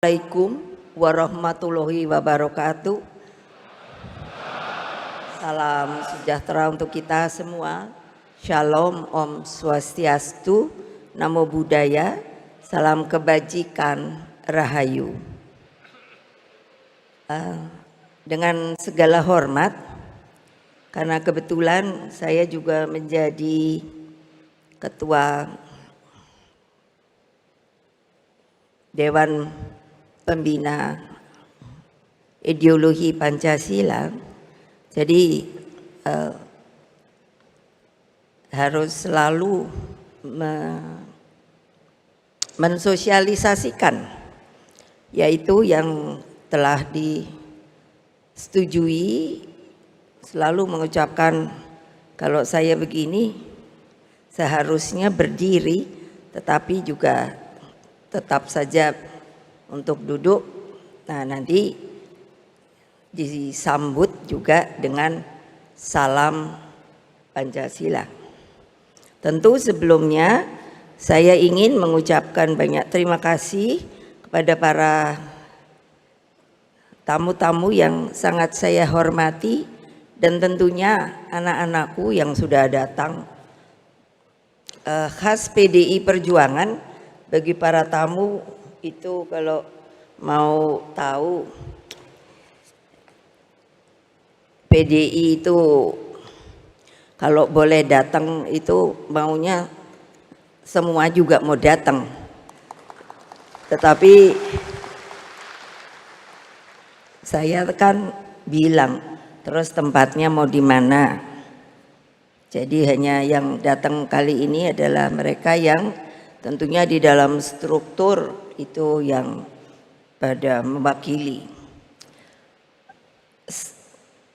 Assalamualaikum warahmatullahi wabarakatuh. Salam sejahtera untuk kita semua. Shalom, Om Swastiastu, Namo Buddhaya, salam kebajikan, Rahayu. Dengan segala hormat, karena kebetulan saya juga menjadi Ketua Dewan Pembina Ideologi Pancasila, jadi harus selalu mensosialisasikan, yaitu yang telah disetujui, selalu mengucapkan kalau saya begini seharusnya berdiri, tetapi juga tetap saja untuk duduk. Nah, nanti disambut juga dengan salam Pancasila. Tentu sebelumnya saya ingin mengucapkan banyak terima kasih kepada para tamu-tamu yang sangat saya hormati dan tentunya anak-anakku yang sudah datang. Khas PDI Perjuangan, bagi para tamu itu kalau mau tahu, PDI itu kalau boleh datang itu maunya semua juga mau datang, tetapi saya kan bilang terus tempatnya mau di mana. Jadi hanya yang datang kali ini adalah mereka yang tentunya di dalam struktur itu yang pada mewakili.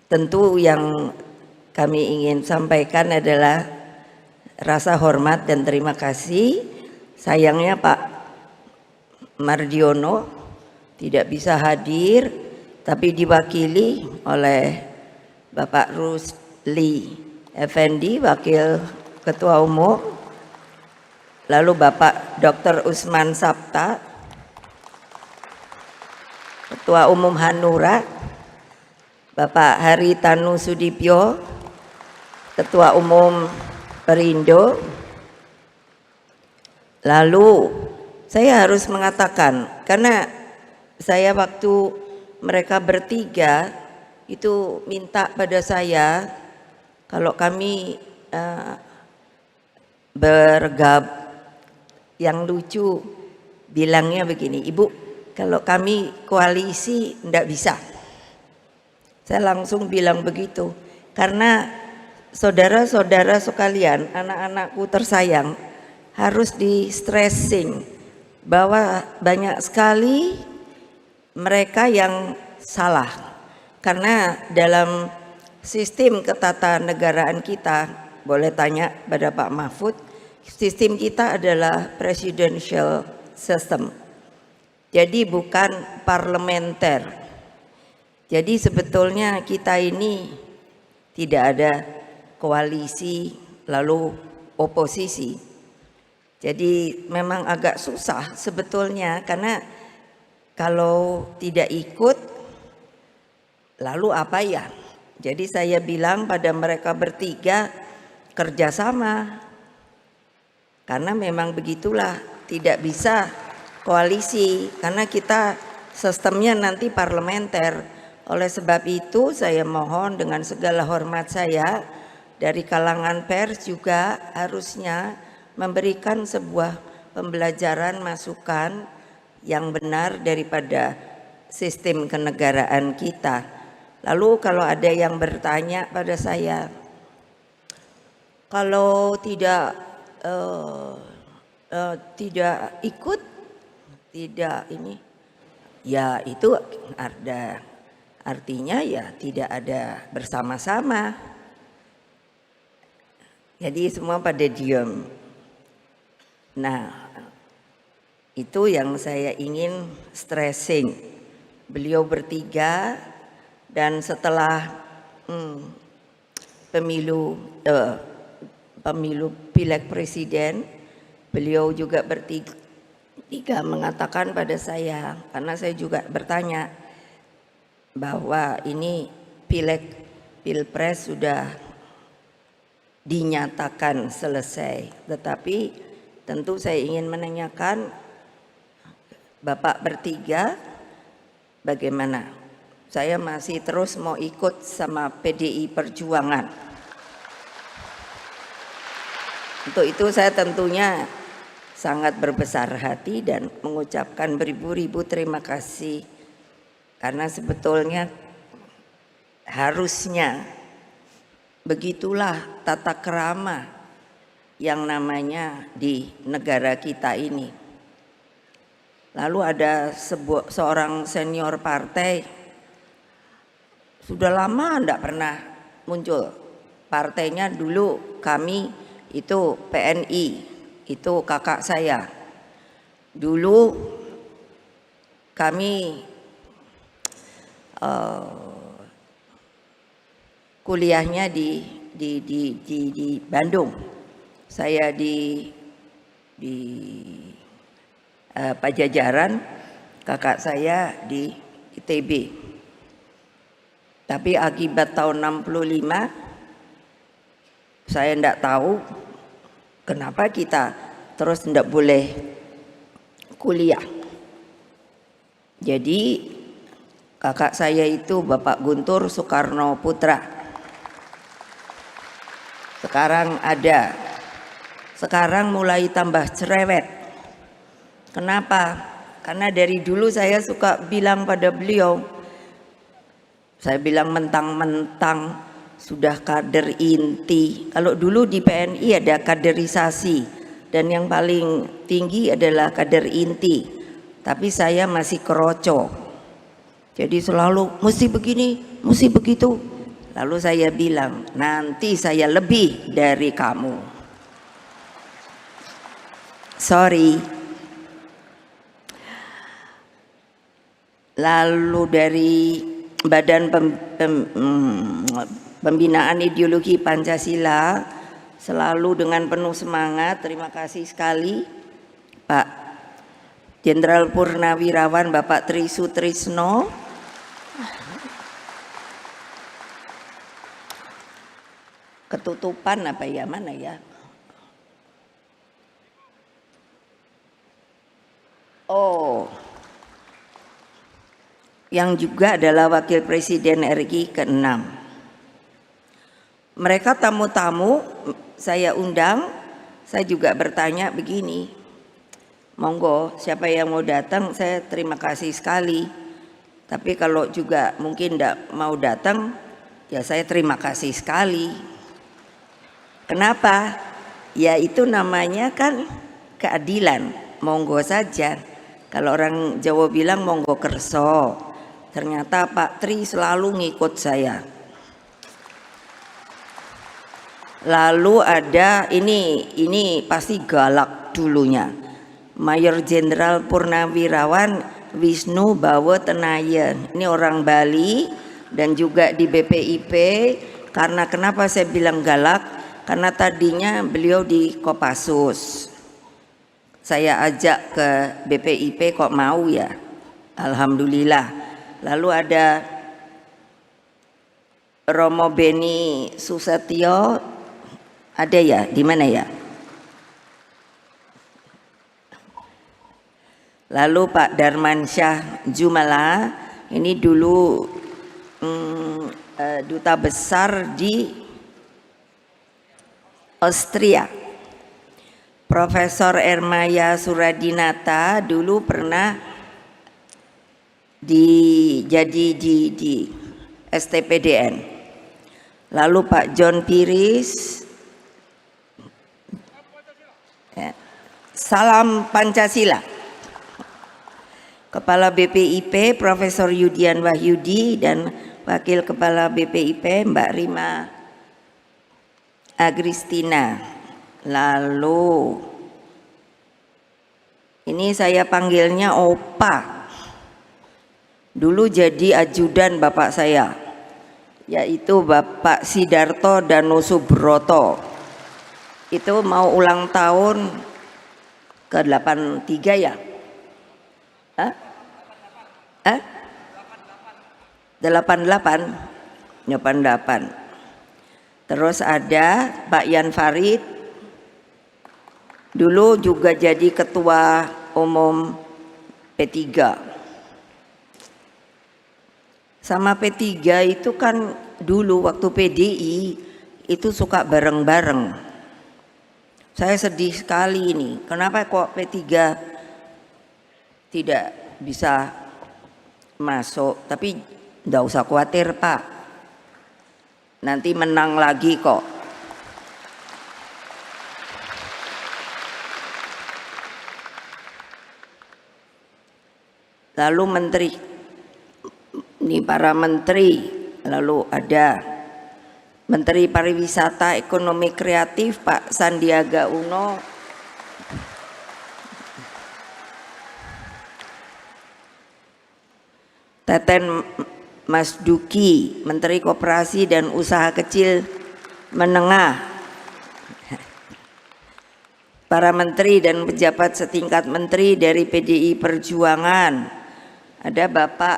Tentu yang kami ingin sampaikan adalah rasa hormat dan terima kasih. Sayangnya Pak Mardiono tidak bisa hadir, tapi diwakili oleh Bapak Rusli Effendi, Wakil Ketua Umum, lalu Bapak Dr. Usman Sabta, Ketua Umum Hanura, Bapak Haritanu Sudipyo, Ketua Umum Perindo. Lalu saya harus mengatakan, karena saya waktu mereka bertiga itu minta pada saya, kalau kami yang lucu bilangnya begini, Ibu, kalau kami koalisi enggak bisa. Saya langsung bilang begitu, karena saudara-saudara sekalian, anak-anakku tersayang, harus di stressing bahwa banyak sekali mereka yang salah. Karena dalam sistem ketatanegaraan kita, boleh tanya pada Pak Mahfud, sistem kita adalah presidential system, jadi bukan parlementer. Jadi sebetulnya kita ini tidak ada koalisi lalu oposisi. Jadi memang agak susah sebetulnya, karena kalau tidak ikut lalu apa ya? Jadi saya bilang pada mereka bertiga, kerjasama, karena memang begitulah, tidak bisa koalisi karena kita sistemnya nanti parlementer. Oleh sebab itu saya mohon dengan segala hormat saya, dari kalangan pers juga harusnya memberikan sebuah pembelajaran masukan yang benar daripada sistem kenegaraan kita. Lalu kalau ada yang bertanya pada saya, kalau tidak ikut, tidak ini, ya itu ada artinya ya tidak ada bersama-sama. Jadi semua pada diam. Nah, itu yang saya ingin stressing. Beliau bertiga, dan setelah pemilu pileg presiden, beliau juga bertiga Tiga mengatakan pada saya, karena saya juga bertanya bahwa ini pileg pilpres sudah dinyatakan selesai, tetapi tentu saya ingin menanyakan Bapak bertiga bagaimana? Saya masih terus mau ikut sama PDI Perjuangan. Untuk itu saya tentunya sangat berbesar hati dan mengucapkan beribu-ribu terima kasih, karena sebetulnya harusnya begitulah tata krama yang namanya di negara kita ini. Lalu ada seorang senior partai, sudah lama enggak pernah muncul. Partainya dulu kami itu PNI, itu kakak saya. Dulu kami kuliahnya di Bandung. Saya di Pajajaran, kakak saya di ITB. Tapi akibat tahun 65 saya enggak tahu kenapa kita terus enggak boleh kuliah. Jadi kakak saya itu Bapak Guntur Soekarno Putra. Sekarang mulai tambah cerewet. Kenapa? Karena dari dulu saya suka bilang pada beliau, saya bilang mentang-mentang sudah kader inti. Kalau dulu di PNI ada kaderisasi dan yang paling tinggi adalah kader inti. Tapi saya masih keroco. Jadi selalu mesti begini, mesti begitu. Lalu saya bilang, nanti saya lebih dari kamu. Sorry. Lalu dari Badan Pembinaan Ideologi Pancasila selalu dengan penuh semangat, terima kasih sekali Pak Jenderal Purnawirawan Bapak Tri Sutrisno. Ketutupan apa ya, mana ya? Oh, yang juga adalah Wakil Presiden RI ke-6. Mereka tamu-tamu saya undang, saya juga bertanya begini, monggo siapa yang mau datang, saya terima kasih sekali. Tapi kalau juga mungkin tidak mau datang, ya saya terima kasih sekali. Kenapa? Ya itu namanya kan keadilan, monggo saja. Kalau orang Jawa bilang monggo kerso. Ternyata Pak Tri selalu ngikut saya. Lalu ada ini pasti galak dulunya. Mayor Jenderal Purnawirawan Wisnu Bawo Tenayan. Ini orang Bali dan juga di BPIP. Karena kenapa saya bilang galak? Karena tadinya beliau di Kopassus. Saya ajak ke BPIP kok mau ya. Alhamdulillah. Lalu ada Romo Beni Susetio, ada ya? Di mana ya? Lalu Pak Darmansyah Jumala, ini dulu duta besar di Austria. Profesor Ermaya Suradinata dulu pernah jadi di STPDN. Lalu Pak John Piris, ya, salam Pancasila. Kepala BPIP Profesor Yudian Wahyudi dan Wakil Kepala BPIP Mbak Rima Agristina. Lalu ini saya panggilnya Opa. Dulu jadi ajudan bapak saya, yaitu Bapak Sidarto Danusubroto. Itu mau ulang tahun ke-83 ya. Hah? Hah? 88, 88. Terus ada Pak Yan Farid, dulu juga jadi ketua umum P3. Sama P3 itu kan dulu waktu PDI itu suka bareng-bareng. Saya sedih sekali ini, kenapa kok P3 tidak bisa masuk? Tapi enggak usah khawatir Pak, nanti menang lagi kok. Lalu menteri, ini para menteri, lalu ada Menteri Pariwisata Ekonomi Kreatif Pak Sandiaga Uno, Teten Mas Duki, Menteri Koperasi dan Usaha Kecil Menengah, para menteri dan pejabat setingkat menteri dari PDI Perjuangan, ada Bapak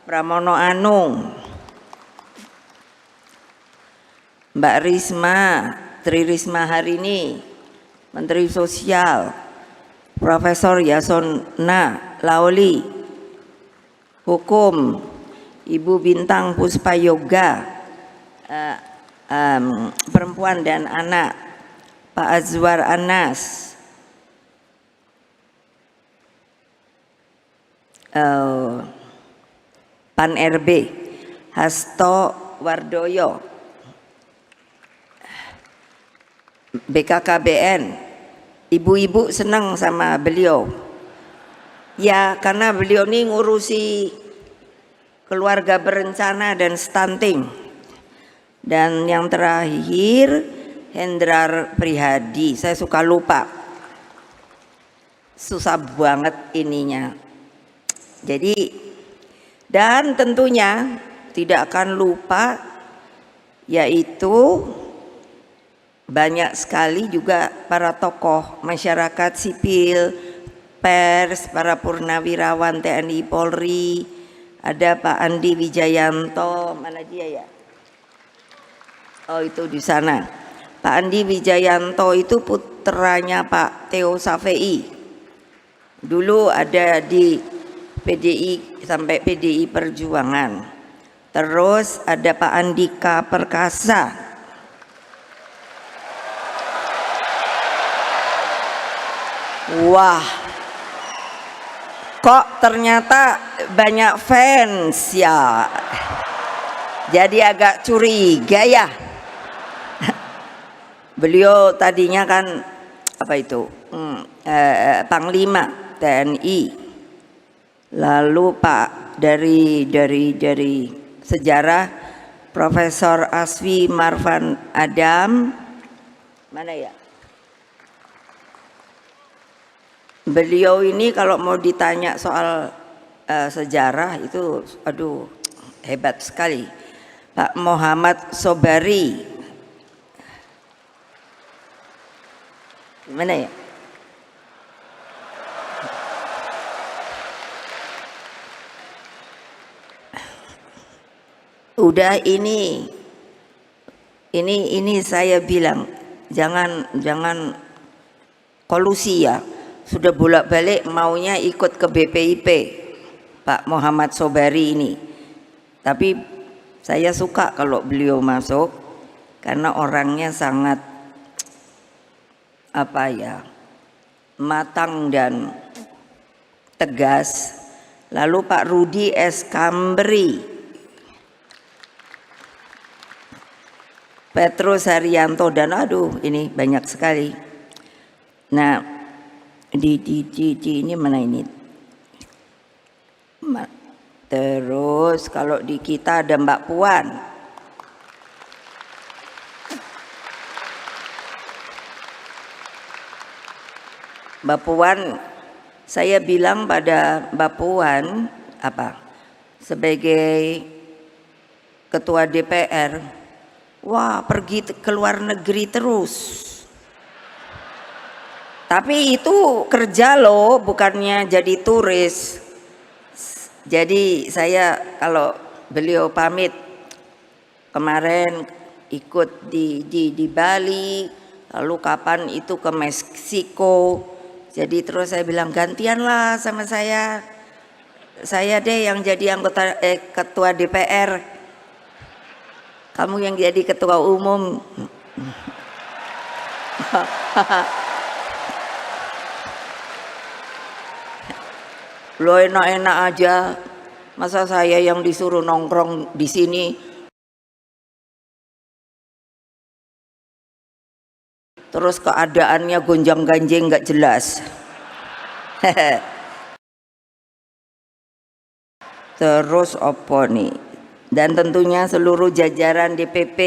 Pramono Anung, Mbak Risma, Tri Risma Harini, Menteri Sosial, Profesor Yasona Laoli, Hukum, Ibu Bintang Puspayoga, Perempuan dan Anak, Pak Azwar Anas, Pan RB, Hasto Wardoyo, BKKBN. Ibu-ibu senang sama beliau ya, karena beliau ini ngurusi keluarga berencana dan stunting. Dan yang terakhir Hendrar Prihadi, saya suka lupa, susah banget ininya. Jadi, dan tentunya tidak akan lupa, yaitu banyak sekali juga para tokoh masyarakat sipil, pers, para purnawirawan TNI Polri. Ada Pak Andi Wijayanto, mana dia ya? Oh itu di sana. Pak Andi Wijayanto itu putranya Pak Theo Safei. Dulu ada di PDI sampai PDI Perjuangan. Terus ada Pak Andika Perkasa. Wah, kok ternyata banyak fans ya. Jadi agak curiga ya. Beliau tadinya kan apa itu Panglima TNI. Lalu Pak dari sejarah Profesor Aswi Marvan Adam, mana ya? Beliau ini kalau mau ditanya soal sejarah itu aduh hebat sekali. Pak Muhammad Sobari, mana ya? Udah ini saya bilang jangan kolusi ya. Sudah bolak-balik maunya ikut ke BPIP Pak Muhammad Sobari ini. Tapi saya suka kalau beliau masuk karena orangnya sangat apa ya, matang dan tegas. Lalu Pak Rudi S. Kamberi, Petrus Haryanto, dan aduh ini banyak sekali. Nah di ini mana ini? Terus kalau di kita ada Mbak Puan. Mbak Puan, saya bilang pada Mbak Puan apa? Sebagai ketua DPR, wah pergi ke luar negeri terus. Tapi itu kerja loh, bukannya jadi turis. Jadi saya kalau beliau pamit kemarin ikut di Bali, lalu kapan itu ke Meksiko. Jadi terus saya bilang gantianlah sama saya deh yang jadi anggota ketua DPR, kamu yang jadi ketua umum. Lo enak-enak aja, masa saya yang disuruh nongkrong di sini. Terus keadaannya gonjang-ganjing nggak jelas. Terus opo nih? Dan tentunya seluruh jajaran DPP,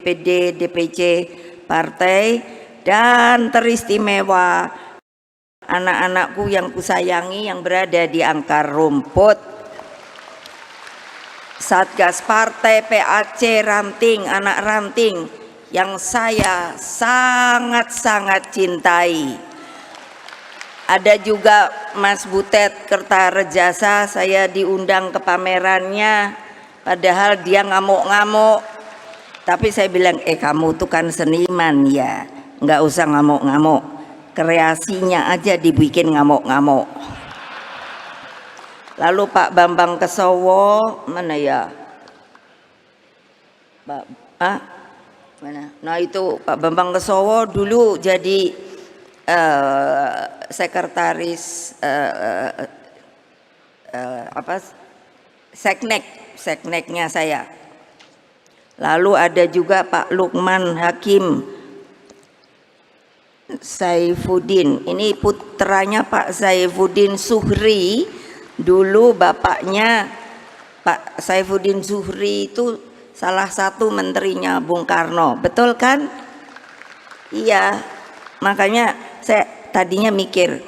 DPD, DPC partai, dan teristimewa anak-anakku yang kusayangi yang berada di akar rumput, Satgas Partai, PAC, Ranting, anak ranting yang saya sangat-sangat cintai. Ada juga Mas Butet Kertarejasa, saya diundang ke pamerannya, padahal dia ngamuk-ngamuk. Tapi saya bilang, kamu tuh kan seniman ya, nggak usah ngamuk-ngamuk, kreasinya aja dibikin ngamuk-ngamuk. Lalu Pak Bambang Kesowo, mana ya? Mana? Nah itu Pak Bambang Kesowo dulu jadi sekretaris sekneknya saya. Lalu ada juga Pak Lukman Hakim Saifuddin, ini putranya Pak Saifuddin Zuhri. Dulu bapaknya Pak Saifuddin Zuhri itu salah satu menterinya Bung Karno, betul kan? Iya, makanya saya tadinya mikir,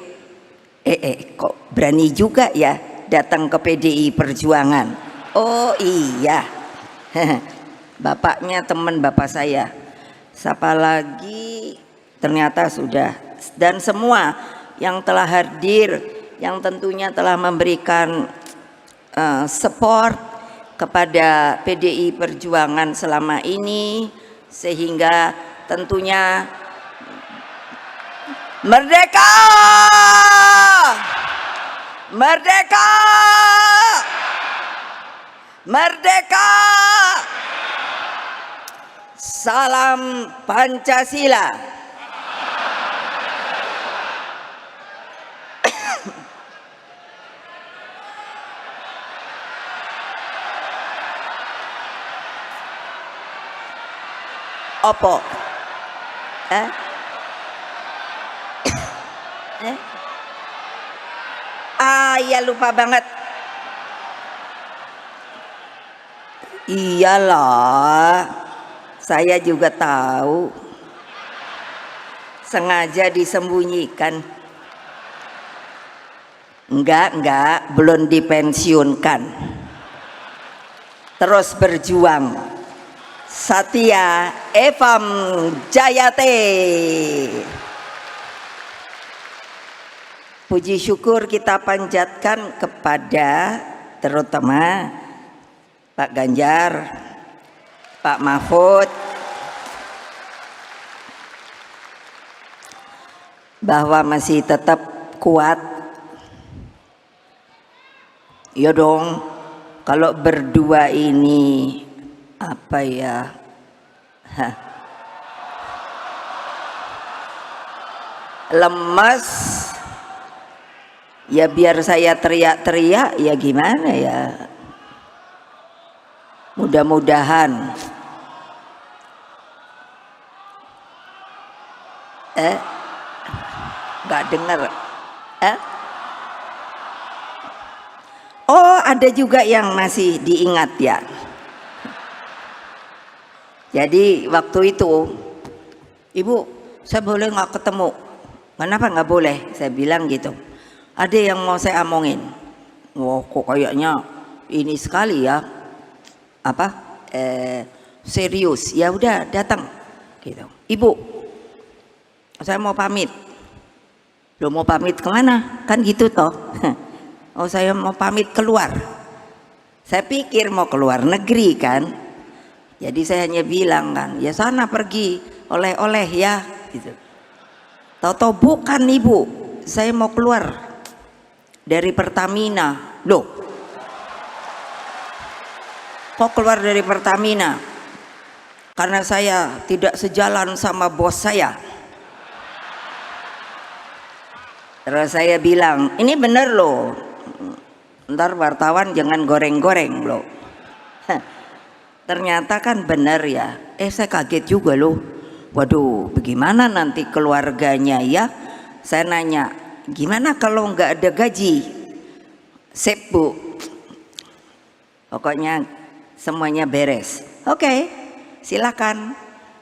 kok berani juga ya datang ke PDI Perjuangan. Oh iya, bapaknya teman bapak saya. Siapa lagi? Ternyata sudah. Dan semua yang telah hadir, yang tentunya telah memberikan support kepada PDI Perjuangan selama ini, sehingga tentunya merdeka, merdeka, merdeka, salam Pancasila. Opo? Ya lupa banget. Iyalah, saya juga tahu. Sengaja disembunyikan. Enggak, belum dipensiunkan. Terus berjuang. Satya Evam Jayate. Puji syukur kita panjatkan kepada terutama Pak Ganjar, Pak Mahfud, bahwa masih tetap kuat. Ya dong, kalau berdua ini apa ya, lemes ya, biar saya teriak-teriak ya gimana ya. Mudah-mudahan nggak dengar. Oh, ada juga yang masih diingat ya. Jadi waktu itu, Ibu, saya boleh nggak ketemu? Kenapa nggak boleh? Saya bilang gitu. Ada yang mau saya omongin. Wah, kok kayaknya ini sekali ya. Serius. Ya udah datang. Gitu. Ibu, saya mau pamit. Lo mau pamit kemana? Kan gitu toh. Oh saya mau pamit keluar. Saya pikir mau keluar negeri kan. Jadi saya hanya bilang kan, ya sana pergi oleh-oleh ya. Gitu. Tahu-tahu bukan ibu, saya mau keluar dari Pertamina. Loh, kok keluar dari Pertamina? Karena saya tidak sejalan sama bos saya. Terus saya bilang, ini bener loh, ntar wartawan jangan goreng-goreng loh. Ternyata kan bener ya. Saya kaget juga loh. Waduh, bagaimana nanti keluarganya ya? Saya nanya, gimana kalau nggak ada gaji? Sip bu, pokoknya semuanya beres. Oke, silakan.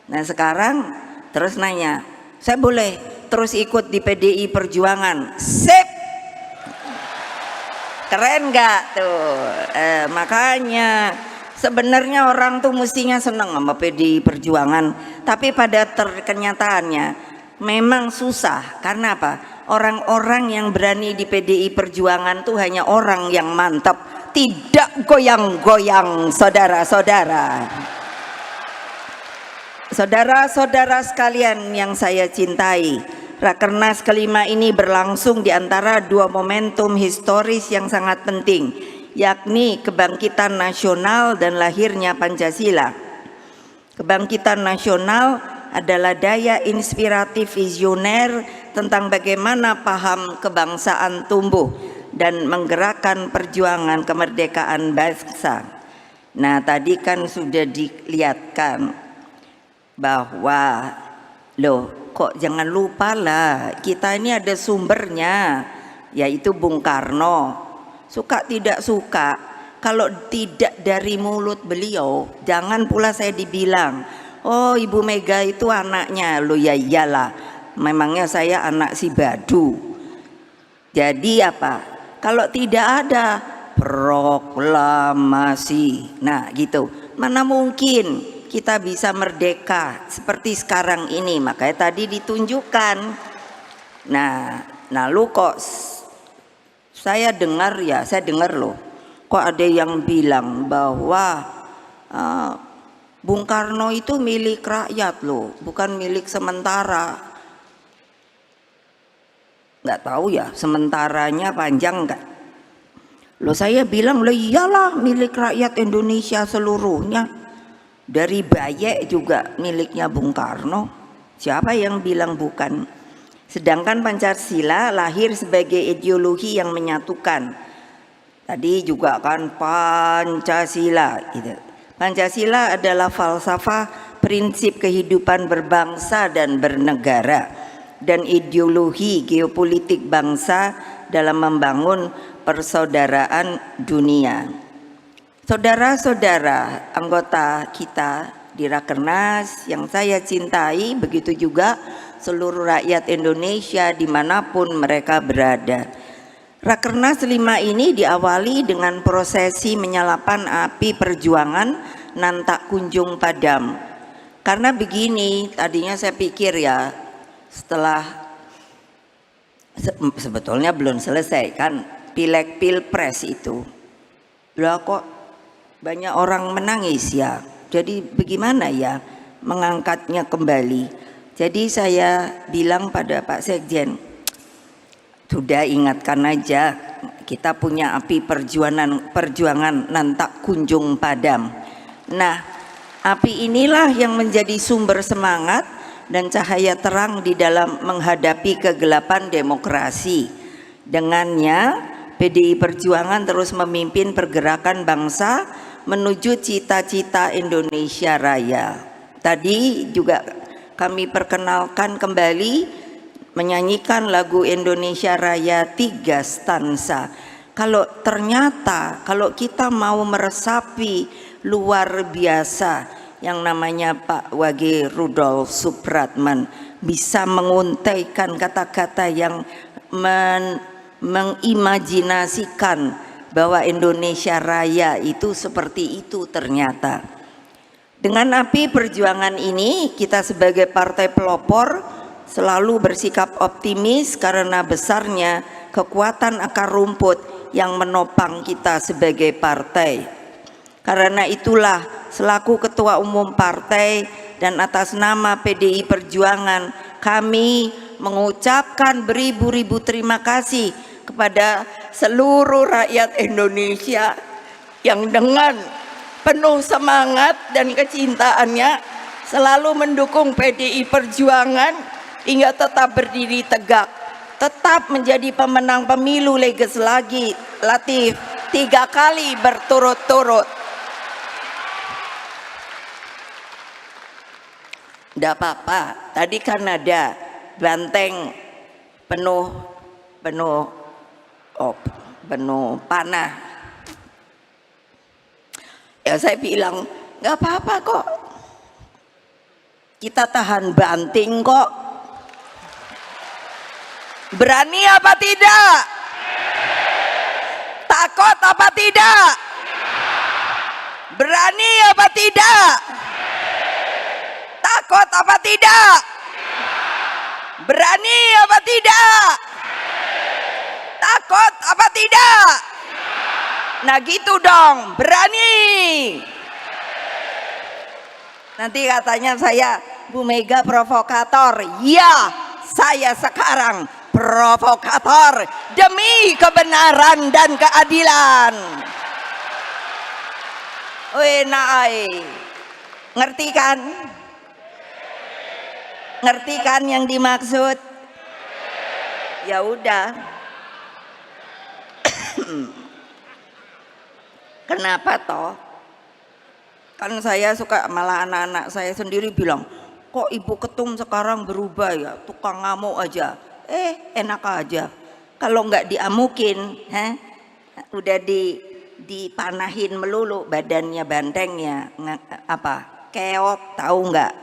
Nah sekarang terus nanya, saya boleh terus ikut di PDI Perjuangan? Sip. Keren nggak tuh? Makanya sebenarnya orang tuh mestinya senang sama PDI Perjuangan, tapi pada kenyataannya memang susah. Karena apa? Orang-orang yang berani di PDI Perjuangan tuh hanya orang yang mantap, tidak goyang-goyang, saudara-saudara. Saudara-saudara sekalian yang saya cintai, Rakernas kelima ini berlangsung di antara dua momentum historis yang sangat penting, yakni kebangkitan nasional dan lahirnya Pancasila. Kebangkitan nasional adalah daya inspiratif visioner tentang bagaimana paham kebangsaan tumbuh dan menggerakkan perjuangan kemerdekaan bangsa. Nah, tadi kan sudah dilihatkan bahwa loh, kok jangan lupa lah, kita ini ada sumbernya, yaitu Bung Karno. Suka tidak suka, kalau tidak dari mulut beliau, jangan pula saya dibilang, oh Ibu Mega itu anaknya. Loh ya iyalah, memangnya saya anak si Badu. Jadi apa? Kalau tidak ada proklamasi, nah gitu, mana mungkin kita bisa merdeka seperti sekarang ini. Makanya tadi ditunjukkan. Nah lalu kok saya dengar loh, kok ada yang bilang bahwa Bung Karno itu milik rakyat loh, bukan milik sementara. Nggak tahu ya sementaranya panjang nggak? Loh saya bilang, loh iyalah milik rakyat Indonesia seluruhnya. Dari Bayek juga miliknya Bung Karno. Siapa yang bilang bukan? Sedangkan Pancasila lahir sebagai ideologi yang menyatukan. Tadi juga kan Pancasila gitu. Pancasila adalah falsafah prinsip kehidupan berbangsa dan bernegara, dan ideologi geopolitik bangsa dalam membangun persaudaraan dunia. Saudara-saudara anggota kita di Rakernas yang saya cintai, begitu juga seluruh rakyat Indonesia dimanapun mereka berada. Rakernas 5 ini diawali dengan prosesi menyalakan api perjuangan nan tak kunjung padam. Karena begini, tadinya saya pikir ya, setelah sebetulnya belum selesai kan pileg pilpres itu, lah kok banyak orang menangis ya. Jadi bagaimana ya mengangkatnya kembali? Jadi saya bilang pada Pak Sekjen, sudah ingatkan aja, kita punya api perjuangan nan tak kunjung padam. Nah, api inilah yang menjadi sumber semangat dan cahaya terang di dalam menghadapi kegelapan demokrasi. Dengannya PDI Perjuangan terus memimpin pergerakan bangsa menuju cita-cita Indonesia Raya. Tadi juga kami perkenalkan kembali menyanyikan lagu Indonesia Raya 3 stansa. Kalau ternyata kalau kita mau meresapi luar biasa yang namanya Pak Wage Rudolf Supratman, bisa menguntaikan kata-kata yang mengimajinasikan bahwa Indonesia Raya itu seperti itu ternyata. Dengan api perjuangan ini kita sebagai partai pelopor selalu bersikap optimis karena besarnya kekuatan akar rumput yang menopang kita sebagai partai. Karena itulah selaku Ketua Umum Partai dan atas nama PDI Perjuangan, kami mengucapkan beribu-ribu terima kasih kepada seluruh rakyat Indonesia yang dengan penuh semangat dan kecintaannya selalu mendukung PDI Perjuangan hingga tetap berdiri tegak, tetap menjadi pemenang pemilu legislatif 3 kali berturut-turut. Tidak apa-apa, tadi kan ada banteng penuh panah. Ya saya bilang nggak apa-apa kok, kita tahan banting kok. Berani apa tidak? Takut apa tidak? Berani apa tidak? Takut apa tidak? Berani apa tidak? Takut apa tidak? Nah gitu dong, berani. Nanti katanya saya Bu Mega provokator. Ya, saya sekarang provokator demi kebenaran dan keadilan. Weh naai, ngerti kan? Ngerti kan yang dimaksud? Ya udah. Kenapa toh? Kan saya suka, malah anak-anak saya sendiri bilang, kok Ibu Ketum sekarang berubah ya, tukang ngamuk aja. Enak aja. Kalau nggak diamukin, udah dipanahin melulu badannya, bantengnya, apa? Keok, tahu nggak?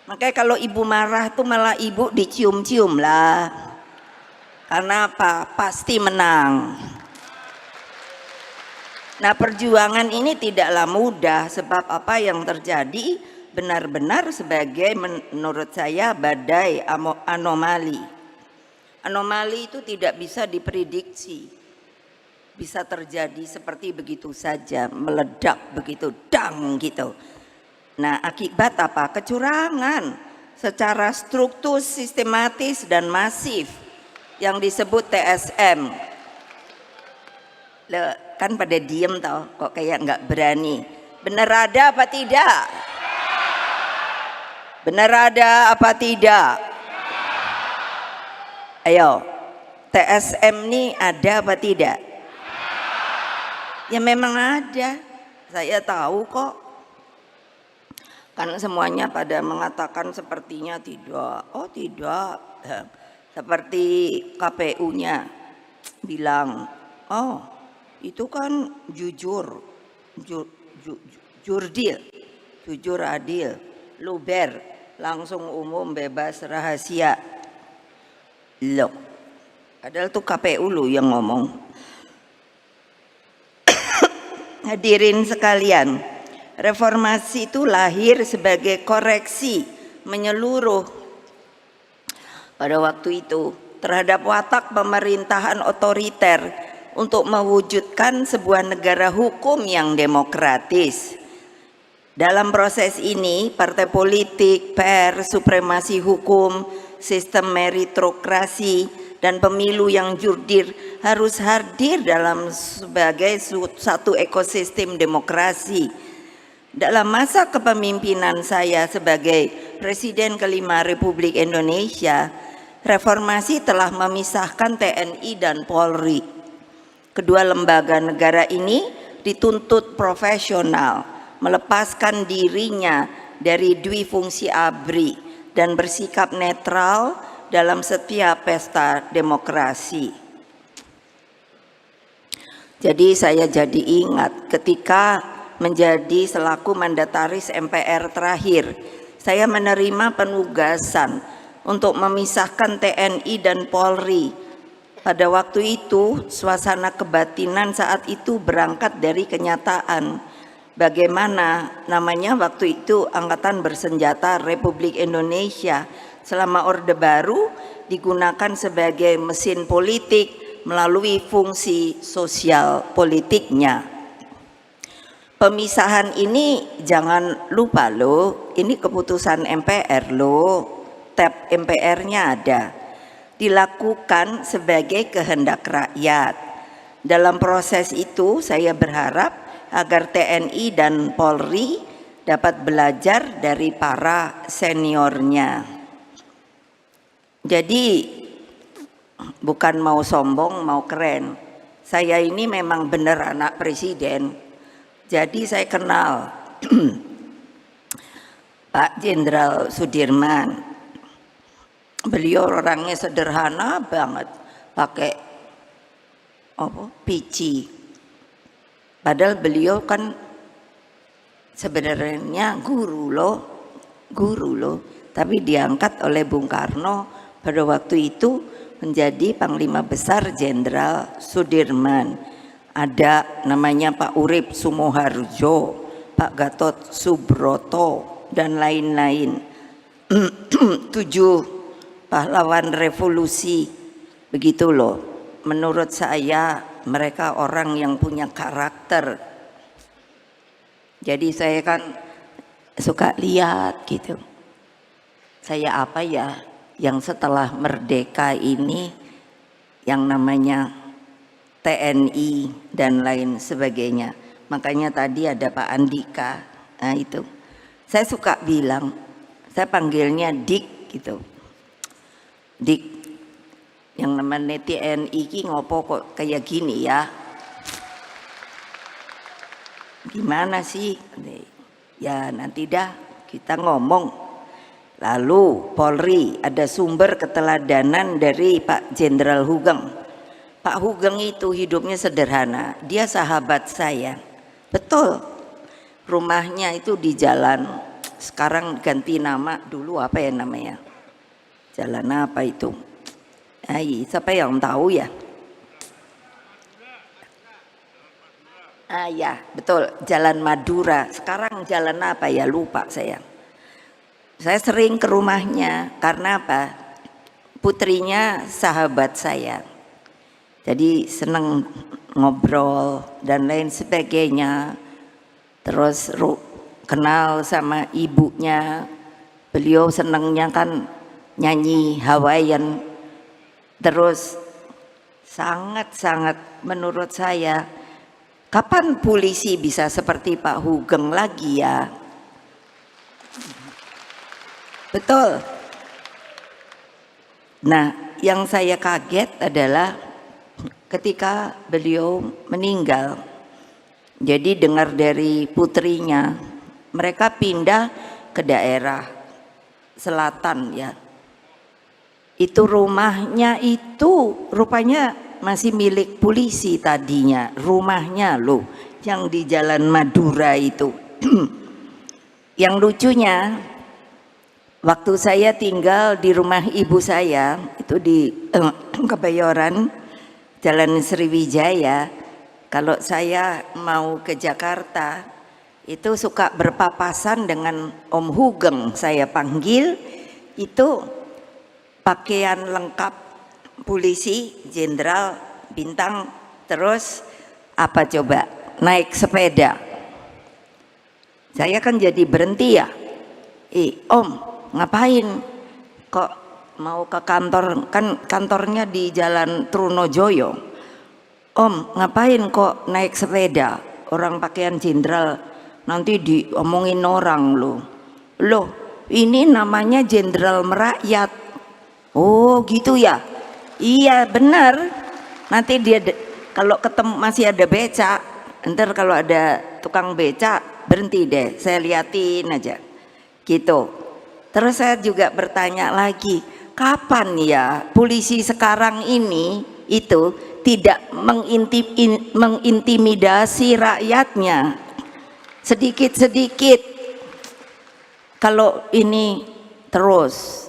Makanya kalau Ibu marah tuh malah Ibu dicium-cium lah. Karena apa? Pasti menang. Nah perjuangan ini tidaklah mudah, sebab apa yang terjadi benar-benar sebagai menurut saya badai anomali. Anomali itu tidak bisa diprediksi, bisa terjadi seperti begitu saja, meledak begitu, dang gitu. Nah akibat apa? Kecurangan secara struktur, sistematis dan masif yang disebut TSM. Kan pada diem tau, kok kayak nggak berani. Bener ada apa tidak? Bener ada apa tidak? Ayo, TSM ini ada apa tidak? Ya memang ada, saya tahu kok. Kan semuanya pada mengatakan sepertinya tidak. Oh tidak, seperti KPU-nya bilang, oh itu kan jujur, jurdil, jujur adil, luber, langsung umum, bebas, rahasia. Loh, padahal tuh KPU lu yang ngomong. Hadirin sekalian, reformasi itu lahir sebagai koreksi menyeluruh pada waktu itu terhadap watak pemerintahan otoriter untuk mewujudkan sebuah negara hukum yang demokratis. Dalam proses ini, partai politik, pers, supremasi hukum, sistem meritokrasi, dan pemilu yang jurdil harus hadir dalam sebagai satu ekosistem demokrasi. Dalam masa kepemimpinan saya sebagai Presiden kelima Republik Indonesia, reformasi telah memisahkan TNI dan Polri. Kedua lembaga negara ini dituntut profesional, melepaskan dirinya dari dwi fungsi ABRI dan bersikap netral dalam setiap pesta demokrasi. Jadi saya jadi ingat ketika menjadi selaku mandataris MPR terakhir, saya menerima penugasan untuk memisahkan TNI dan Polri. Pada waktu itu suasana kebatinan saat itu berangkat dari kenyataan bagaimana namanya waktu itu Angkatan Bersenjata Republik Indonesia selama Orde Baru digunakan sebagai mesin politik melalui fungsi sosial politiknya. Pemisahan ini jangan lupa loh, ini keputusan MPR loh, tab MPR-nya ada. Dilakukan sebagai kehendak rakyat. Dalam proses itu saya berharap agar TNI dan Polri dapat belajar dari para seniornya. Jadi bukan mau sombong, mau keren. Saya ini memang benar anak presiden. Jadi saya kenal Pak Jenderal Sudirman. Beliau orangnya sederhana banget, pakai pici. Padahal beliau kan sebenarnya guru loh, tapi diangkat oleh Bung Karno pada waktu itu menjadi Panglima Besar Jenderal Sudirman. Ada namanya Pak Urip Sumoharjo, Pak Gatot Subroto, dan lain-lain. 7 pahlawan revolusi, begitu loh. Menurut saya mereka orang yang punya karakter. Jadi saya kan suka lihat gitu. Saya apa ya yang setelah merdeka ini yang namanya TNI dan lain sebagainya. Makanya tadi ada Pak Andika. Nah itu saya suka bilang, saya panggilnya Dik gitu. Dik, yang namanya TNI ki ngopo kok kayak gini ya? Gimana sih? Ya nanti dah kita ngomong. Lalu Polri ada sumber keteladanan dari Pak Jenderal Hugeng. Pak Hugeng itu hidupnya sederhana, dia sahabat saya. Betul, rumahnya itu di jalan, sekarang ganti nama, dulu apa ya namanya? Jalan apa itu? Siapa yang tahu ya? Ya, betul, Jalan Madura. Sekarang jalan apa ya? Lupa saya. Saya sering ke rumahnya, karena apa? Putrinya sahabat saya. Jadi senang ngobrol dan lain sebagainya. Terus kenal sama ibunya. Beliau senangnya kan nyanyi Hawaiian. Terus sangat-sangat menurut saya, kapan polisi bisa seperti Pak Hugeng lagi ya? Betul. Nah, yang saya kaget adalah ketika beliau meninggal, jadi dengar dari putrinya, mereka pindah ke daerah selatan ya. Itu rumahnya itu rupanya masih milik polisi tadinya, rumahnya loh, yang di Jalan Madura itu. Yang lucunya, waktu saya tinggal di rumah ibu saya, itu di Kebayoran, Jalan Sriwijaya, kalau saya mau ke Jakarta itu suka berpapasan dengan Om Hugeng, saya panggil, itu pakaian lengkap polisi, jenderal, bintang, terus apa coba, naik sepeda. Saya kan jadi berhenti ya, Om ngapain kok mau ke kantor, kan kantornya di Jalan Trunojoyo. Om ngapain kok naik sepeda, orang pakaian jenderal, nanti diomongin orang loh. Ini namanya jenderal merakyat. Oh gitu ya, iya benar. Nanti dia kalau ketemu masih ada becak, ntar kalau ada tukang becak berhenti deh, saya liatin aja gitu. Terus saya juga bertanya lagi, kapan ya polisi sekarang ini itu tidak mengintimidasi rakyatnya sedikit-sedikit? Kalau ini terus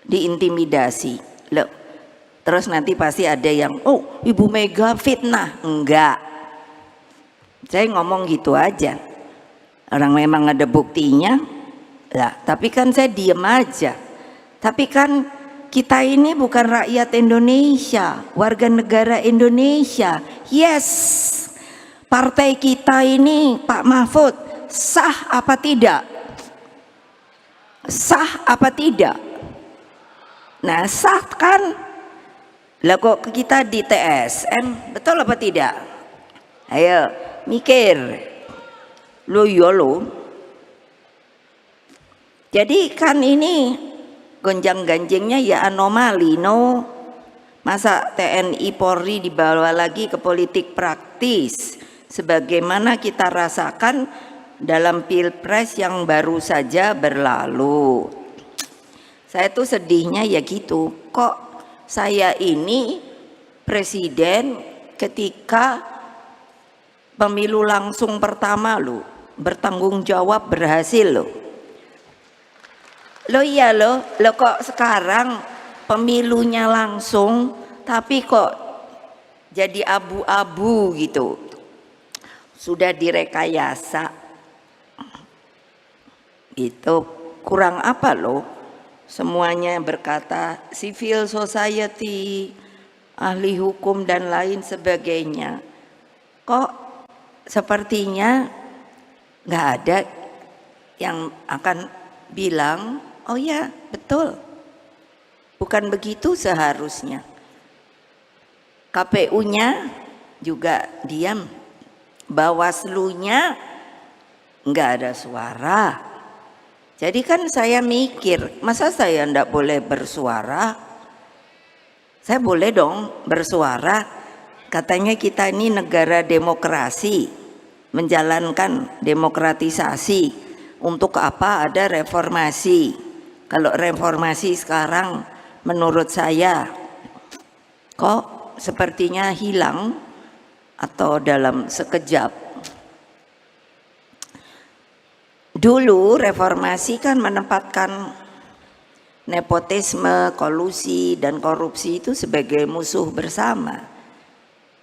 diintimidasi loh, terus nanti pasti ada yang, oh Ibu Mega fitnah. Enggak, Saya ngomong gitu aja. Orang memang ada buktinya, lah. Tapi kan saya diem aja. Tapi kan kita ini bukan rakyat Indonesia, warga negara Indonesia. Yes, partai kita ini Pak Mahfud sah apa tidak? Sah apa tidak? Nah sah kan? Lah kok kita di TSN, betul apa tidak? Ayo mikir. Lo ya lo. Jadi kan ini gonjang-ganjingnya ya anomali, no. Masa TNI Polri dibawa lagi ke politik praktis sebagaimana kita rasakan dalam Pilpres yang baru saja berlalu. Saya tuh sedihnya ya gitu, kok saya ini presiden ketika pemilu langsung pertama lo bertanggung jawab berhasil lo. Lo iya lo kok sekarang pemilunya langsung tapi kok jadi abu-abu gitu. Sudah direkayasa. Itu kurang apa lo? Semuanya berkata civil society, ahli hukum dan lain sebagainya. Kok sepertinya nggak ada yang akan bilang, oh ya betul, bukan begitu seharusnya. KPU-nya juga diam, Bawaslu-nya nggak ada suara. Jadi kan saya mikir, masa saya ndak boleh bersuara? Saya boleh dong bersuara. Katanya kita ini negara demokrasi, menjalankan demokratisasi. Untuk apa ada reformasi? Kalau reformasi sekarang menurut saya kok sepertinya hilang atau dalam sekejap. Dulu reformasi kan menempatkan nepotisme, kolusi dan korupsi itu sebagai musuh bersama.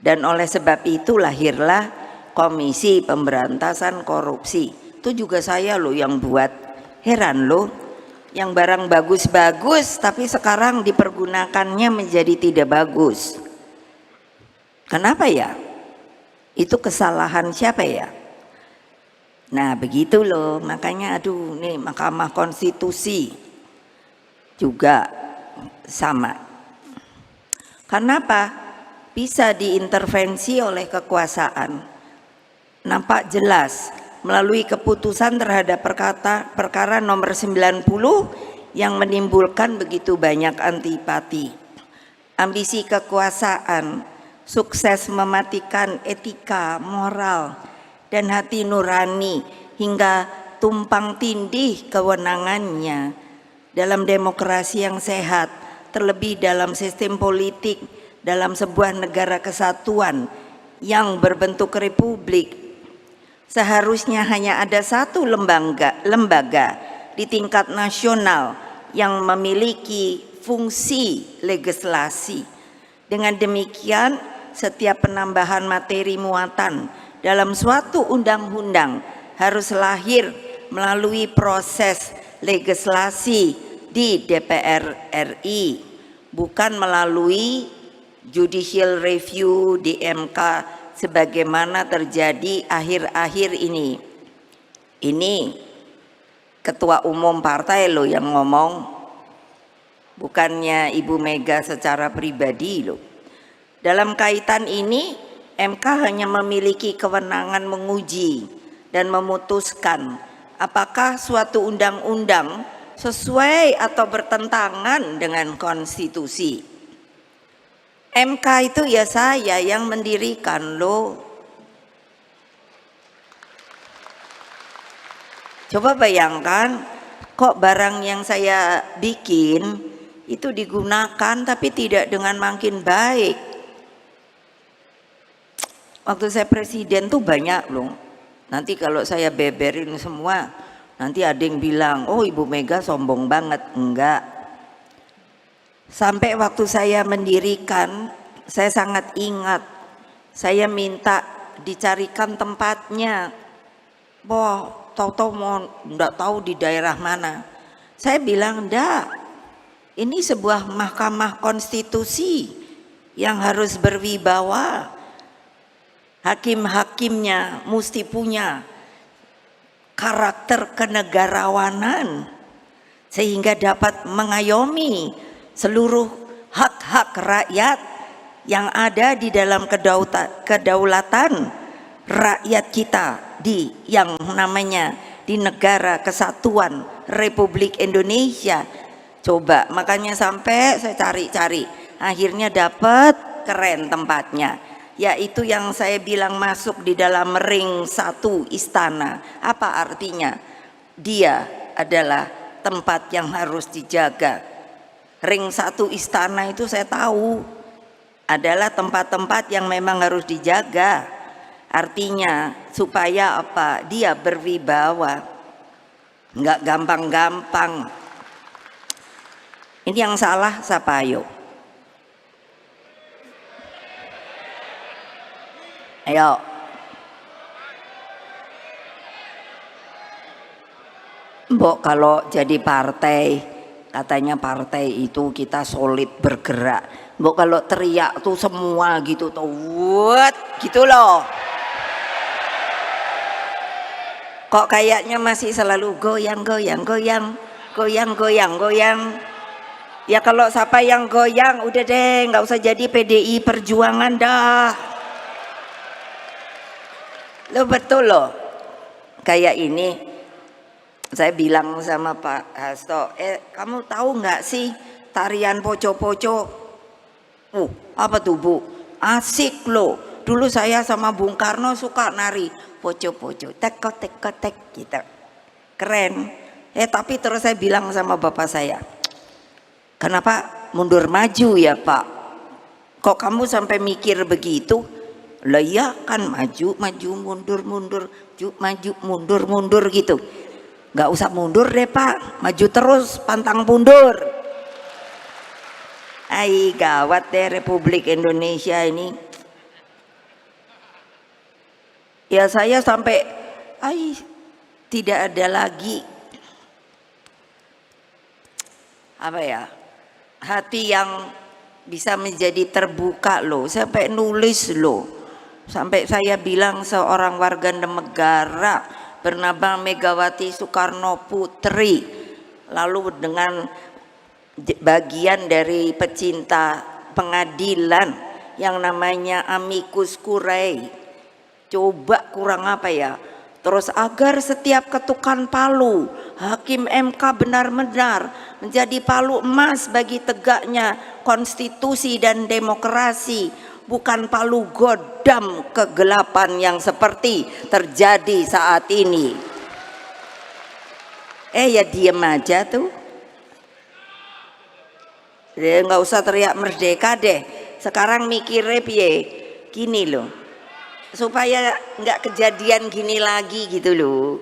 Dan oleh sebab itu lahirlah Komisi Pemberantasan Korupsi. Itu juga saya loh yang buat. Heran loh, yang barang bagus-bagus tapi sekarang dipergunakannya menjadi tidak bagus. Kenapa ya? Itu kesalahan siapa ya? Nah begitu loh, makanya aduh nih Mahkamah Konstitusi juga sama. Kenapa? Bisa diintervensi oleh kekuasaan. Nampak jelas melalui keputusan terhadap perkara nomor 90 yang menimbulkan begitu banyak antipati. Ambisi kekuasaan, sukses mematikan etika, moral, dan hati nurani hingga tumpang tindih kewenangannya dalam demokrasi yang sehat, terlebih dalam sistem politik dalam sebuah negara kesatuan yang berbentuk republik. Seharusnya hanya ada satu lembaga di tingkat nasional yang memiliki fungsi legislasi. Dengan demikian, setiap penambahan materi muatan dalam suatu undang-undang harus lahir melalui proses legislasi di DPR RI, bukan melalui judicial review di MK sebagaimana terjadi akhir-akhir ini. Ini ketua umum partai loh yang ngomong, bukannya Ibu Mega secara pribadi loh. Dalam kaitan ini MK hanya memiliki kewenangan menguji dan memutuskan apakah suatu undang-undang sesuai atau bertentangan dengan konstitusi. MK itu ya saya yang mendirikan loh. Coba bayangkan, kok barang yang saya bikin itu digunakan tapi tidak dengan makin baik. Waktu saya presiden tuh banyak loh. Nanti kalau saya beberin semua, nanti ada yang bilang, oh Ibu Mega sombong banget. Enggak. Sampai waktu saya mendirikan, saya sangat ingat, saya minta dicarikan tempatnya. Wah, tahu-tahu mau nggak tahu di daerah mana. Saya bilang enggak, ini sebuah mahkamah konstitusi yang harus berwibawa. Hakim-hakimnya mesti punya karakter kenegarawanan sehingga dapat mengayomi seluruh hak-hak rakyat yang ada di dalam kedaulatan rakyat kita di yang namanya di negara kesatuan Republik Indonesia. Coba, makanya sampai saya cari-cari, akhirnya dapat keren tempatnya, yaitu yang saya bilang masuk di dalam ring 1 istana. Apa artinya? Dia adalah tempat yang harus dijaga. Ring 1 istana itu saya tahu adalah tempat-tempat yang memang harus dijaga. Artinya supaya apa? Dia berwibawa, nggak gampang-gampang. Ini yang salah siapa ayo? Ayo. Mbok kalau jadi partai, katanya partai itu kita solid bergerak. Mbok kalau teriak tuh semua gitu tuh, what gitu loh. Kok kayaknya masih selalu goyang. Ya kalau siapa yang goyang udah deh, nggak usah jadi PDI Perjuangan dah. Lo betul loh. Kayak ini saya bilang sama Pak Hasto, kamu tahu nggak sih tarian poco-poco? Apa tuh Bu? Asik loh. Dulu saya sama Bung Karno suka nari poco-poco, tek gitu. Keren. Tapi terus saya bilang sama bapak saya, kenapa mundur maju ya Pak? Kok kamu sampai mikir begitu? Lah iya kan, maju mundur maju mundur gitu. Nggak usah mundur deh Pak, maju terus pantang mundur. Gawat deh Republik Indonesia ini. Ya saya sampai tidak ada lagi apa ya, hati yang bisa menjadi terbuka loh. Sampai nulis loh, sampai saya bilang seorang warga negara bernama Megawati Soekarno Putri, lalu dengan bagian dari pecinta pengadilan yang namanya amicus curiae, coba kurang apa ya, terus agar setiap ketukan palu hakim MK benar-benar menjadi palu emas bagi tegaknya konstitusi dan demokrasi, bukan palu godam kegelapan yang seperti terjadi saat ini. Ya diem aja tuh, nggak usah teriak merdeka deh. Sekarang mikirnya piye gini loh, supaya nggak kejadian gini lagi gitu loh.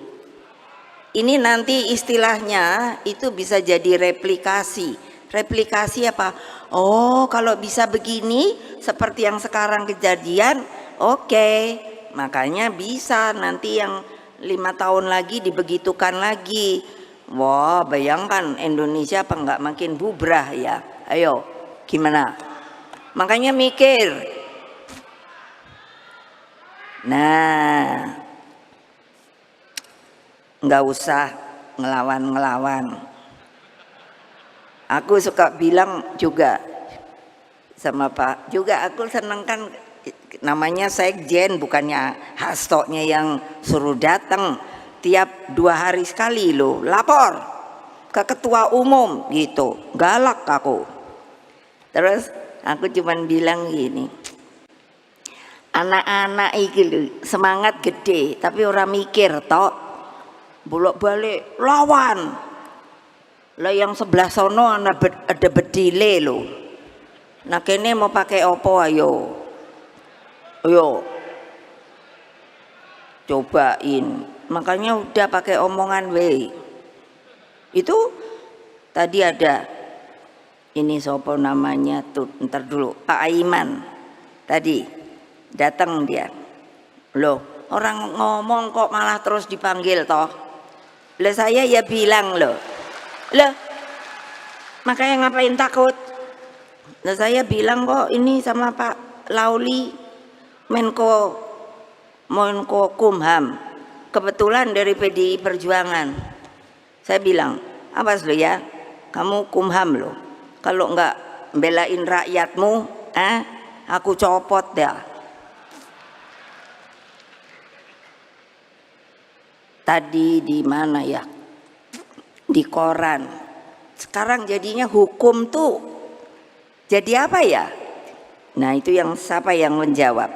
Ini nanti istilahnya itu bisa jadi replikasi. Replikasi apa? Oh kalau bisa begini seperti yang sekarang kejadian, oke. Makanya bisa nanti yang 5 tahun lagi dibegitukan lagi. Wah bayangkan Indonesia apa nggak makin bubrah ya. Ayo gimana? Makanya mikir. Nah, nggak usah ngelawan. Aku suka bilang juga sama Pak, juga aku seneng kan namanya sekjen, bukannya Hastonya yang suruh datang tiap 2 hari sekali loh, lapor ke ketua umum gitu, galak aku. Terus aku cuman bilang gini, anak-anak iki lho semangat gede tapi orang mikir tok, bolak-balik lawan lah, yang sebelah sono ada bedile lho. Nah kene mau pakai opo? Ayo cobain. Makanya udah pakai omongan we. Itu tadi ada ini sopo namanya tuh, ntar dulu, Pak Aiman tadi datang dia, Loh, orang ngomong kok malah terus dipanggil toh. Lah saya ya bilang loh. Loh, makanya ngapain takut? Nah saya bilang kok ini sama Pak Lauli, Menko Kumham, kebetulan dari PDI Perjuangan. Saya bilang, awas lo ya, kamu Kumham loh. Kalau enggak belain rakyatmu, aku copot dah. Tadi di mana ya? Di koran. Sekarang jadinya hukum tuh jadi apa ya? Nah itu yang siapa yang menjawab?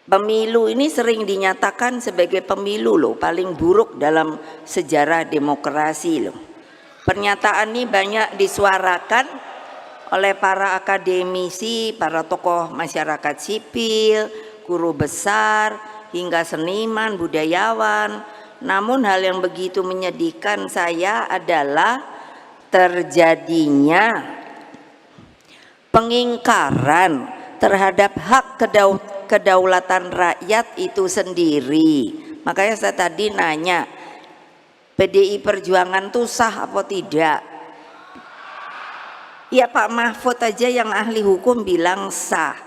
Pemilu ini sering dinyatakan sebagai pemilu loh paling buruk dalam sejarah demokrasi loh. Pernyataan ini banyak disuarakan oleh para akademisi, para tokoh masyarakat sipil, guru besar, hingga seniman, budayawan. Namun hal yang begitu menyedihkan saya adalah terjadinya pengingkaran terhadap hak kedaulatan rakyat itu sendiri. Makanya saya tadi nanya, PDI Perjuangan tuh sah apa tidak? Ya Pak Mahfud aja yang ahli hukum bilang sah.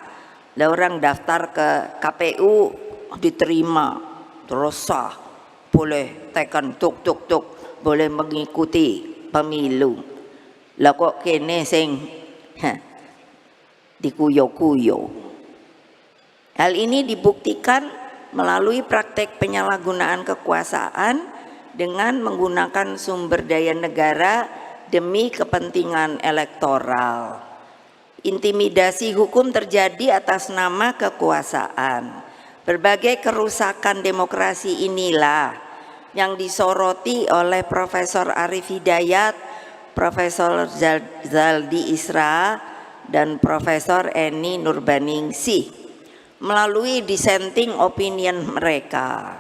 Lah orang daftar ke KPU diterima, terus sah, boleh tekan tuk, boleh mengikuti pemilu. Lah kok kene sing dikuyo-kuyo. Hal ini dibuktikan melalui praktek penyalahgunaan kekuasaan dengan menggunakan sumber daya negara demi kepentingan elektoral. Intimidasi hukum terjadi atas nama kekuasaan. Berbagai kerusakan demokrasi inilah yang disoroti oleh Profesor Arif Hidayat, Profesor Zaldi Isra, dan Profesor Eni Nurbaningsih melalui dissenting opinion mereka.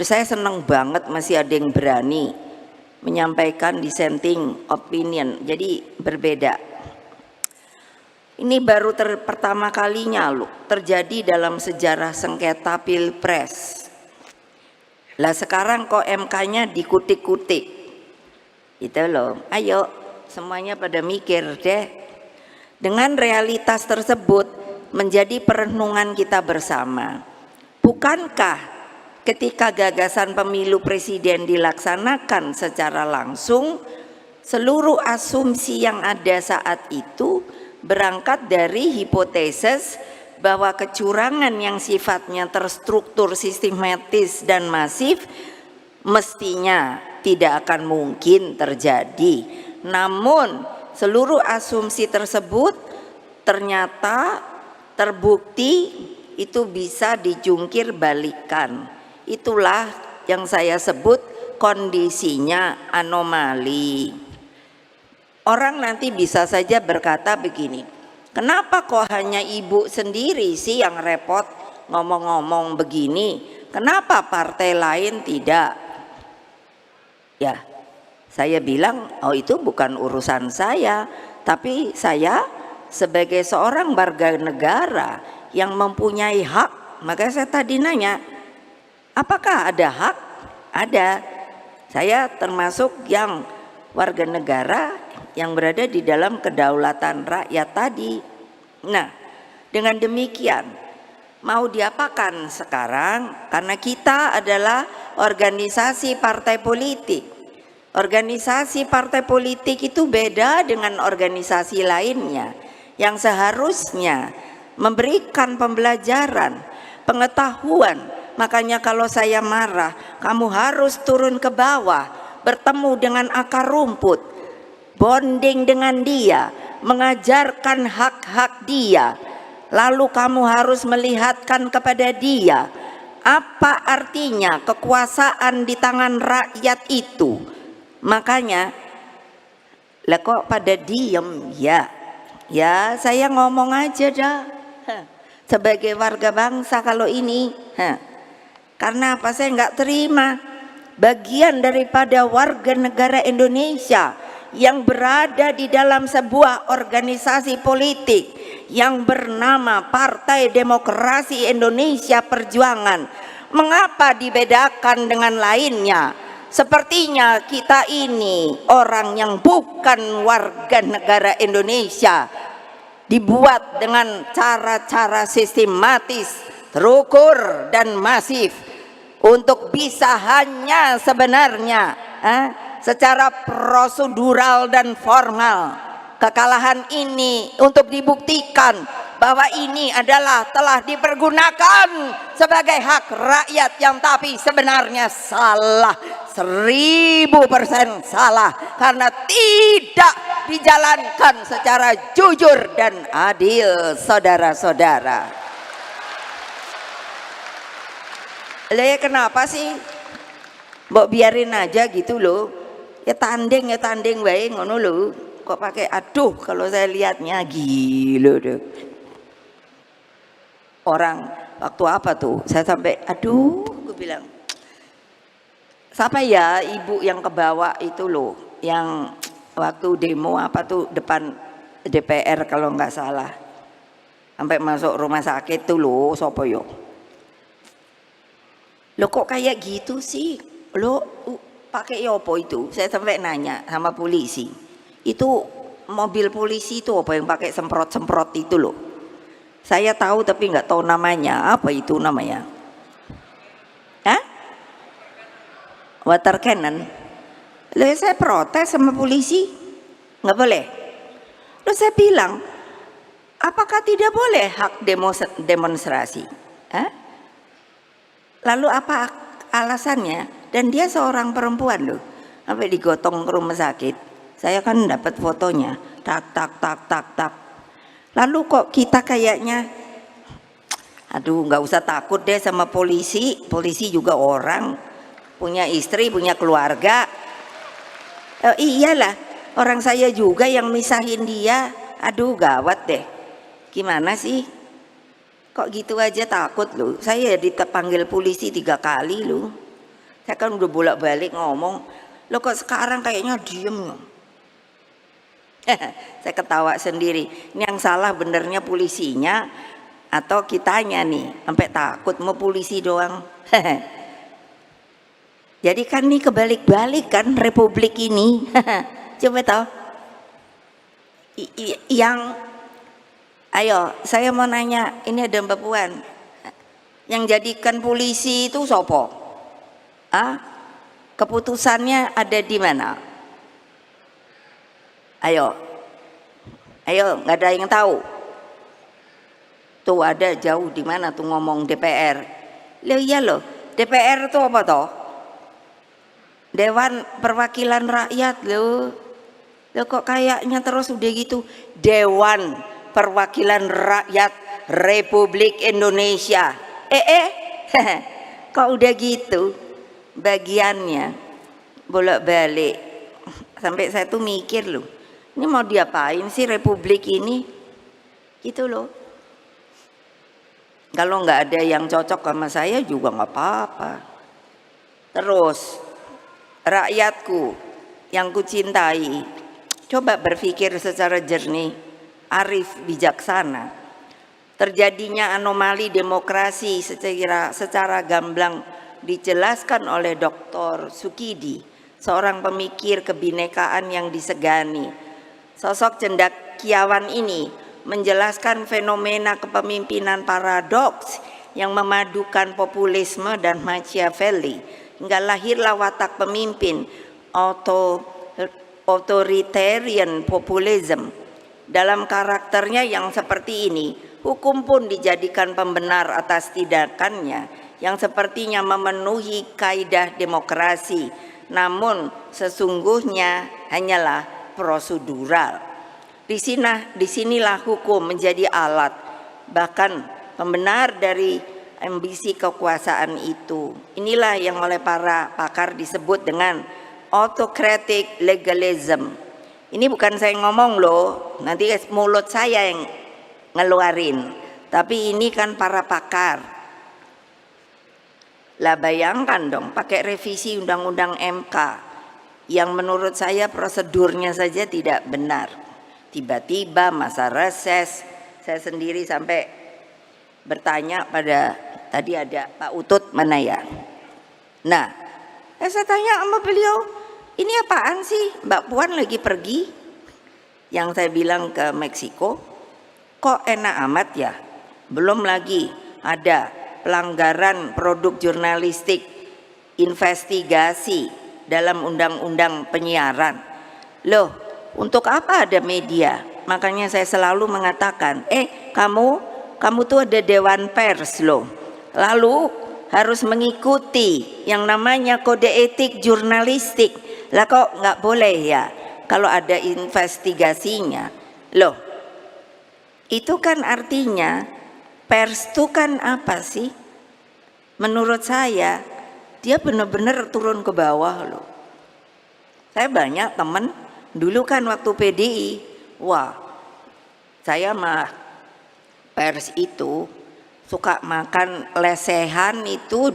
Saya senang banget masih ada yang berani menyampaikan dissenting opinion, jadi berbeda. Ini baru pertama kalinya loh terjadi dalam sejarah sengketa Pilpres. Lah sekarang kok MK-nya dikutik-kutik. Itu loh. Ayo semuanya pada mikir deh. Dengan realitas tersebut menjadi perenungan kita bersama. Bukankah ketika gagasan pemilu presiden dilaksanakan secara langsung, seluruh asumsi yang ada saat itu berangkat dari hipotesis bahwa kecurangan yang sifatnya terstruktur, sistematis dan masif mestinya tidak akan mungkin terjadi. Namun seluruh asumsi tersebut ternyata terbukti itu bisa dijungkir balikan. Itulah yang saya sebut kondisinya anomali. Orang nanti bisa saja berkata begini, kenapa kok hanya ibu sendiri sih yang repot ngomong-ngomong begini? Kenapa partai lain tidak? Ya, saya bilang, oh itu bukan urusan saya, tapi saya sebagai seorang warga negara yang mempunyai hak, maka saya tadi nanya, apakah ada hak? Ada. Saya termasuk yang warga negara yang berada di dalam kedaulatan rakyat tadi. Nah, dengan demikian mau diapakan sekarang? Karena kita adalah organisasi partai politik. Organisasi partai politik itu beda dengan organisasi lainnya yang seharusnya memberikan pembelajaran, pengetahuan. Makanya kalau saya marah, kamu harus turun ke bawah, bertemu dengan akar rumput, bonding dengan dia, mengajarkan hak-hak dia, lalu kamu harus melihatkan kepada dia apa artinya kekuasaan di tangan rakyat itu. Makanya lah kok pada diem ya saya ngomong aja dah sebagai warga bangsa kalau ini karena apa, saya nggak terima bagian daripada warga negara Indonesia yang berada di dalam sebuah organisasi politik yang bernama Partai Demokrasi Indonesia Perjuangan. Mengapa dibedakan dengan lainnya? Sepertinya kita ini orang yang bukan warga negara Indonesia, dibuat dengan cara-cara sistematis, terukur dan masif untuk bisa hanya sebenarnya secara prosedural dan formal. Kekalahan ini untuk dibuktikan bahwa ini adalah telah dipergunakan sebagai hak rakyat yang tapi sebenarnya salah, 1000% salah, karena tidak dijalankan secara jujur dan adil, saudara-saudara. Lah kenapa sih mbok biarin aja gitu loh, ya tanding wae ngono lho, kok pakai aduh. Kalau saya lihatnya gila deh. Orang waktu apa tuh saya sampai aduh, gue bilang siapa ya ibu yang kebawa itu loh, yang waktu demo apa tuh depan DPR kalau nggak salah, sampai masuk rumah sakit tuh loh, sopo yo lo kok kayak gitu sih lo, pakai apa itu? Saya sampai nanya sama polisi, itu mobil polisi itu apa yang pakai semprot-semprot itu loh. Saya tahu tapi nggak tahu namanya, apa itu namanya? Hah? Water cannon. Lalu saya protes sama polisi, nggak boleh. Lalu saya bilang, apakah tidak boleh hak demonstrasi? Hah? Lalu apa alasannya? Dan dia seorang perempuan loh, sampai digotong ke rumah sakit. Saya kan dapat fotonya, tak. Lalu kok kita kayaknya, aduh nggak usah takut deh sama polisi. Polisi juga orang, punya istri, punya keluarga. Iyalah, orang saya juga yang misahin dia. Aduh gawat deh. Gimana sih? Kok gitu aja takut loh. Saya dipanggil polisi 3 kali loh. Saya kan udah bolak-balik ngomong. Loh kok sekarang kayaknya diem. Saya ketawa sendiri. Ini yang salah benernya polisinya atau kitanya nih, sampai takut mau polisi doang. Jadi kan ini kebalik-balik kan republik ini. Coba tahu. Ayo, saya mau nanya, ini ada Mbak Puan. Yang jadikan polisi itu sopo? Keputusannya ada di mana? Ayo, nggak ada yang tahu. Tuh ada jauh di mana tuh ngomong DPR. Loh iya loh, DPR itu apa toh? Dewan Perwakilan Rakyat loh. Loh kok kayaknya terus udah gitu. Dewan Perwakilan Rakyat Republik Indonesia. Kok udah gitu bagiannya bolak-balik. Sampai saya tuh mikir loh, ini mau diapain sih republik ini? Gitu loh. Kalau nggak ada yang cocok sama saya juga nggak apa-apa. Terus rakyatku yang kucintai, coba berpikir secara jernih, arif, bijaksana. Terjadinya anomali demokrasi secara gamblang dijelaskan oleh Dr. Sukidi, seorang pemikir kebinekaan yang disegani. Sosok cendekiawan ini menjelaskan fenomena kepemimpinan paradoks yang memadukan populisme dan Machiavelli, hingga lahirlah watak pemimpin authoritarian populism. Dalam karakternya yang seperti ini, hukum pun dijadikan pembenar atas tindakannya yang sepertinya memenuhi kaidah demokrasi, namun sesungguhnya hanyalah prosedural. Disinilah hukum menjadi alat, bahkan pembenar dari ambisi kekuasaan itu. Inilah yang oleh para pakar disebut dengan autocratic legalism. Ini bukan saya ngomong loh, nanti mulut saya yang ngeluarin, tapi ini kan para pakar. Lah bayangkan dong, pakai revisi undang-undang MK yang menurut saya prosedurnya saja tidak benar. Tiba-tiba masa reses, saya sendiri sampai bertanya pada, tadi ada Pak Utut mana ya? Nah, saya tanya sama beliau, ini apaan sih Mbak Puan lagi pergi? Yang saya bilang ke Meksiko, kok enak amat ya? Belum lagi ada pelanggaran produk jurnalistik, investigasi dalam undang-undang penyiaran. Loh, untuk apa ada media? Makanya saya selalu mengatakan, kamu tuh ada dewan pers loh. Lalu harus mengikuti yang namanya kode etik jurnalistik. Lah kok nggak boleh ya kalau ada investigasinya? Loh, itu kan artinya pers itu kan apa sih? Menurut saya dia benar-benar turun ke bawah loh. Saya banyak temen dulu kan waktu PDI, wah saya mah pers itu suka makan lesehan itu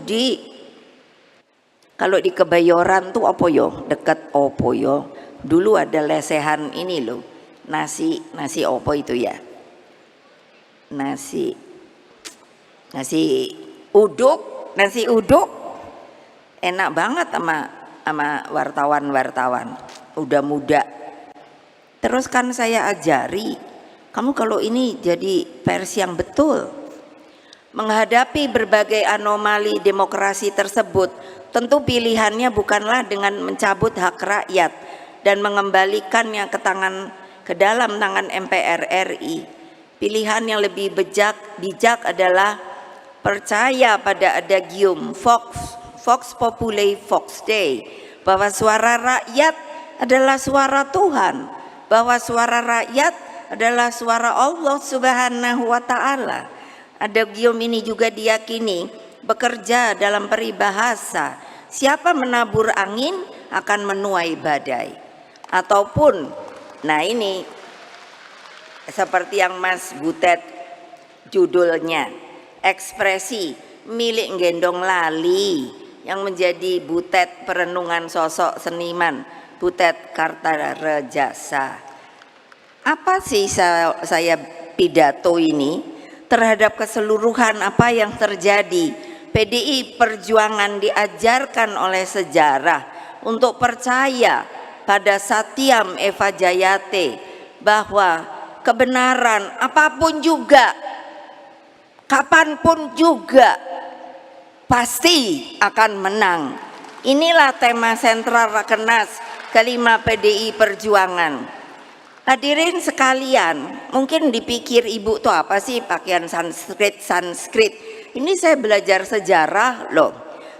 kalau di Kebayoran tuh apa yo, deket opo yo, dulu ada lesehan ini loh, nasi opo itu ya, nasi uduk enak banget sama wartawan udah muda. Terus kan saya ajari, kamu kalau ini jadi pers yang betul, menghadapi berbagai anomali demokrasi tersebut, tentu pilihannya bukanlah dengan mencabut hak rakyat dan mengembalikannya ke dalam tangan MPR RI. Pilihan yang lebih bijak adalah percaya pada adagium Vox Populi Vox Dei, bahwa suara rakyat adalah suara Tuhan, bahwa suara rakyat adalah suara Allah Subhanahu wa Ta'ala. Adagium ini juga diyakini bekerja dalam peribahasa, siapa menabur angin akan menuai badai. Ataupun, nah ini seperti yang Mas Butet judulnya, ekspresi milik gendong lali, yang menjadi Butet perenungan sosok seniman Butet Kartarejasa. Apa sih saya pidato ini terhadap keseluruhan apa yang terjadi? PDI Perjuangan diajarkan oleh sejarah untuk percaya pada Satyam Eva Jayate, bahwa kebenaran apapun juga, kapanpun juga pasti akan menang. Inilah tema sentral Rakernas kelima PDI Perjuangan. Hadirin sekalian, mungkin dipikir ibu tuh apa sih pakaian Sanskrit. Ini saya belajar sejarah loh.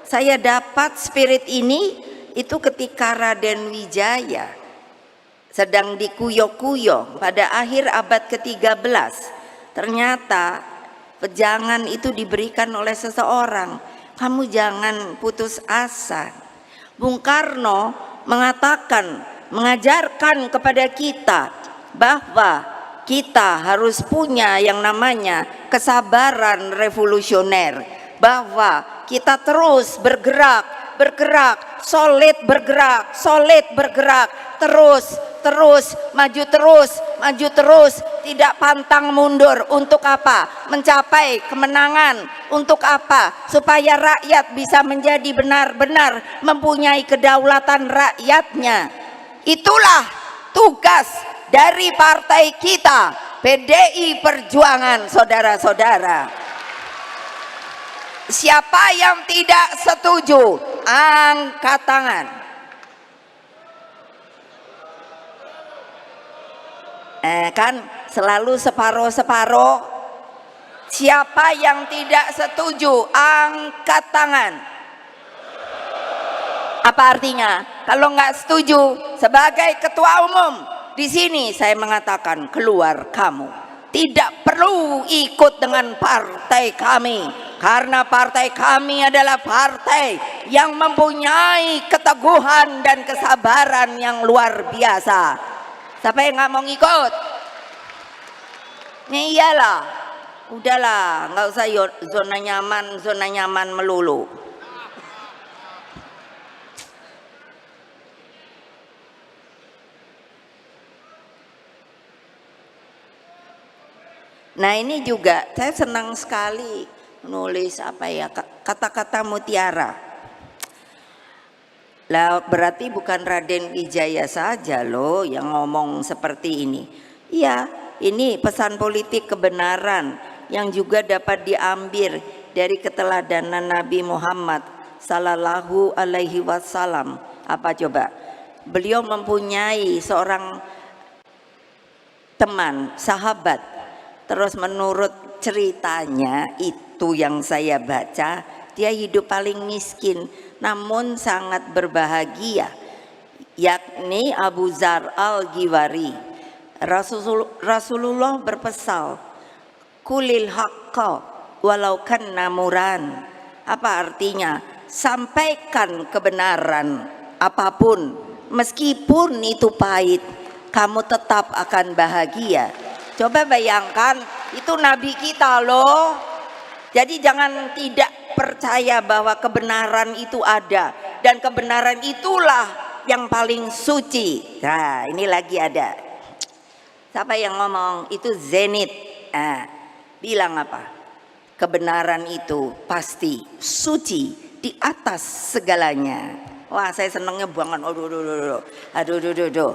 Saya dapat spirit ini itu ketika Raden Wijaya sedang dikuyok-kuyok pada akhir abad ke-13. Ternyata pejangan itu diberikan oleh seseorang, kamu jangan putus asa. Bung Karno mengajarkan kepada kita bahwa kita harus punya yang namanya kesabaran revolusioner, bahwa kita terus bergerak, solid bergerak, terus maju terus, tidak pantang mundur. Untuk apa? Mencapai kemenangan. Untuk apa? Supaya rakyat bisa menjadi benar-benar mempunyai kedaulatan rakyatnya. Itulah tugas dari partai kita, PDI Perjuangan, saudara-saudara. Siapa yang tidak setuju, angkat tangan. Kan selalu separuh-separuh. Siapa yang tidak setuju, angkat tangan. Apa artinya? Kalau nggak setuju, sebagai ketua umum di sini saya mengatakan, keluar kamu. Tidak perlu ikut dengan partai kami, karena partai kami adalah partai yang mempunyai keteguhan dan kesabaran yang luar biasa. Siapa yang nggak mau ngikut? Ya iyalah, udahlah, nggak usah zona nyaman melulu. Nah ini juga saya senang sekali menulis apa ya, kata-kata mutiara. Lah berarti bukan Raden Wijaya saja loh yang ngomong seperti ini. Iya, ini pesan politik kebenaran yang juga dapat diambil dari keteladanan Nabi Muhammad Sallallahu Alaihi Wasallam. Apa coba? Beliau mempunyai seorang teman, sahabat. Terus menurut ceritanya itu yang saya baca, dia hidup paling miskin namun sangat berbahagia, yakni Abu Dzar Al-Ghifari. Rasulullah berpesan, kulil haqqa walau kanna muran. Apa artinya? Sampaikan kebenaran apapun meskipun itu pahit, kamu tetap akan bahagia. Coba bayangkan, itu Nabi kita loh. Jadi jangan tidak percaya bahwa kebenaran itu ada, dan kebenaran itulah yang paling suci. Nah ini lagi ada, siapa yang ngomong itu? Zenit. Bilang apa? Kebenaran itu pasti suci di atas segalanya. Wah saya senengnya banget. Aduh.